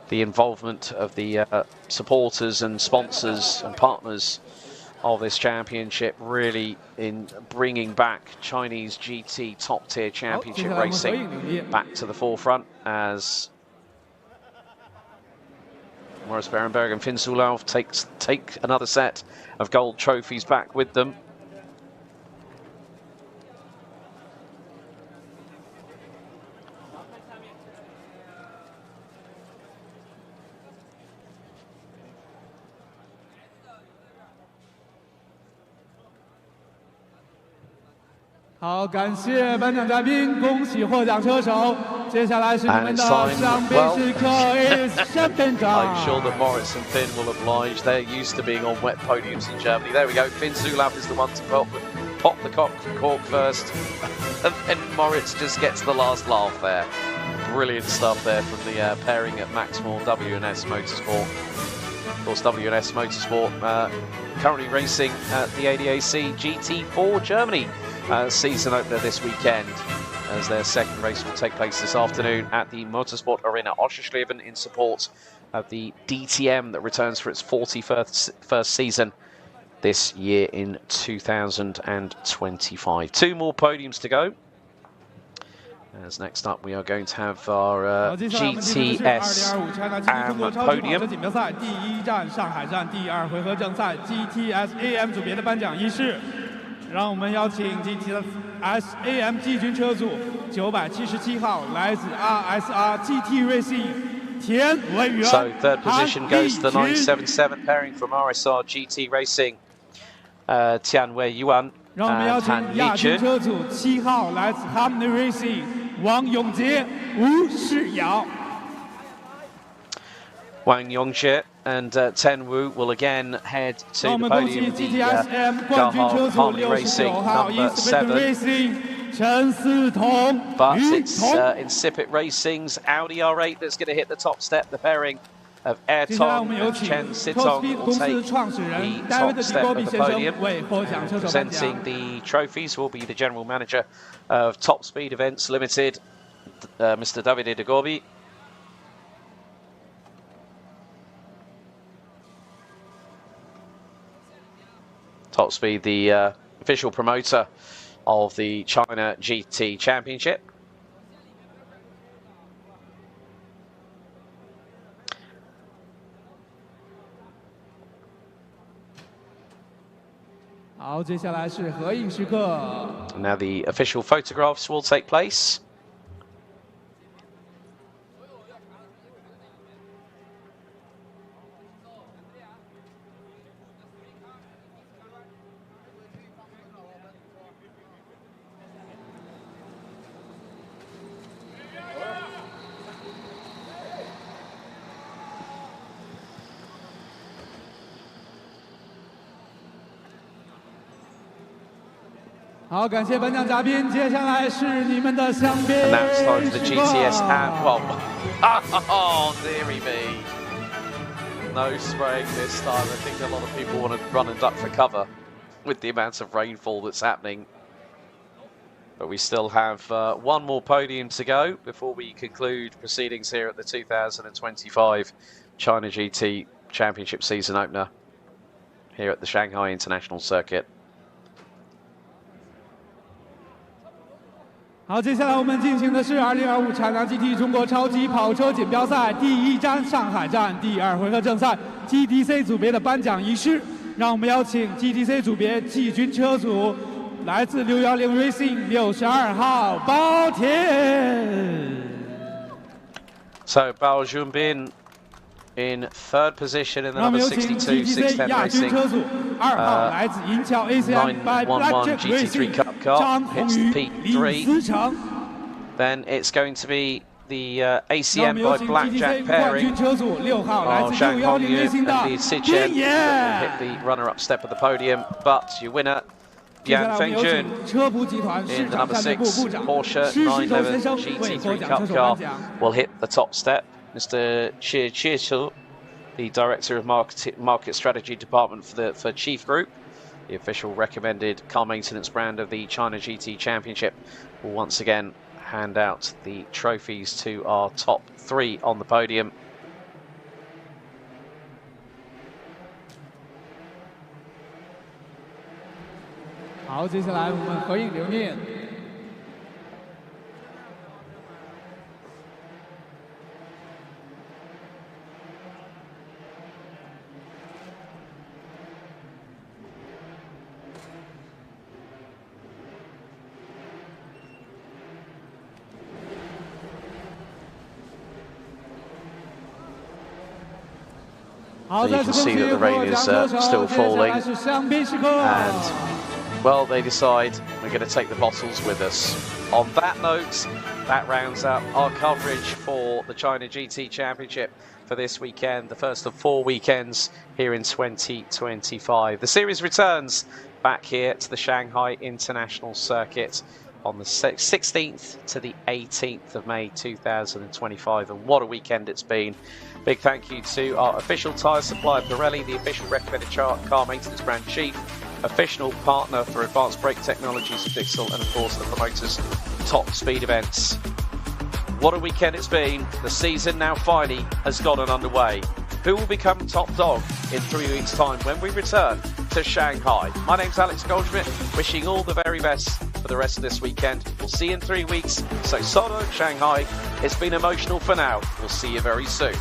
the involvement of the supporters and sponsors and partners of this championship, really in bringing back Chinese GT top tier championship racing back to the forefront, as Maurice Berenberg and Finn Zulauf take another set of gold trophies back with them.好，感谢颁奖嘉宾，恭喜获奖车手。接下来是你们的上杯时刻 is champion time. I'm sure that Moritz and Finn will oblige. They're used to being on wet podiums in Germany. There we go. Finn Zulauf is the one to pop the cork first, and then Moritz just gets the last laugh there. Brilliant stuff there from the pairing at Maximal W&S Motorsport. Of course, W&S Motorsport currently racing at the ADAC GT4 Germany season opener this weekend, as their second race will take place this afternoon at the Motorsport Arena Oschersleben in support of the DTM that returns for its 41st season this year in 2025. 2 more podiums to go. As next up, we are going to have our GTS AM podium. 锦标赛第1站上海站第2回合正赛 GTS AM 组别的颁奖仪式，让我们邀请 GTS AM 季军车组977号，来自 RSR GT Racing 田伟元。 So third position goes to the 977 pairing from RSR GT Racing, Tian Wei Yuan 让我们邀 and 请 Han 亚军 Lichun. 车组7号，来自 Harmony Racing 王永杰、吴世尧。 Wang Yongjie and Ten Wu will again head to the podium of the Gahal Harmony Racing number 7. 陈思彤、 But it's Insipid Racing's Audi R8 that's going to hit the top step. The pairing of Ayrton and Chen Sitong will take the top step of the podium. Presenting the trophies will be the General Manager of Top Speed Events Limited, Mr. Davide De Gorbi. Top Speed, the official promoter of the China GT Championship.好，接下来是合影时刻。 Now the official photographs will take place.好，感谢颁奖嘉宾，接下来是你们的香槟 And that's time for the 时刻 GTS and well, oh dearie me, no spraying this time. I think a lot of people want to run and duck for cover with the amount of rainfall that's happening. But we still have one more podium to go before we conclude proceedings here at the 2025 China GT Championship season opener here at the Shanghai International Circuit. 好，接下来我们进行的是2025 China GT 中国超级跑车锦标赛第1站上海站第2回合正赛 GTC 组别的颁奖仪式。让我们邀请 GTC 组别季军车组，来自610 Racing 62号包田。So Bao Junbin in third position in the number 62 610 Racing 911 GT3 Cup car, hits the P3. Then it's going to be the ACM by Blackjack pairing of Zhang Hongyu and the Sichen that will hit the runner-up step of the podium. But your winner, Yan Fengjun, in the number 6 Porsche 911 GT3 Cup car, will hit the top step. Mr. Xie Chieshu, the Director of Market Strategy Department for Chief Group, the official recommended car maintenance brand of the China GT Championship, will once again hand out the trophies to our top 3 on the podium.好，接下来我们合影留念。So you can see that the rain is still falling, and well, they decide we're going to take the bottles with us. On that note, that rounds up our coverage for the China GT Championship for this weekend, the first of 4 weekends here in 2025. The series returns back here to the Shanghai International Circuit on the 16th to the 18th of May 2025, and what a weekend it's been. Big thank you to our official tyre supplier Pirelli, the official recommended car maintenance brand chief, official partner for advanced brake technologies Dixel, and of course the promoters Top Speed Events. What a weekend it's been. The season now finally has gotten underway. Who will become top dog in 3 weeks' time when we return to Shanghai? My name's Alex Goldschmidt, wishing all the very best for the rest of this weekend. We'll see you in 3 weeks. So Shanghai, it's been emotional for now. We'll see you very soon.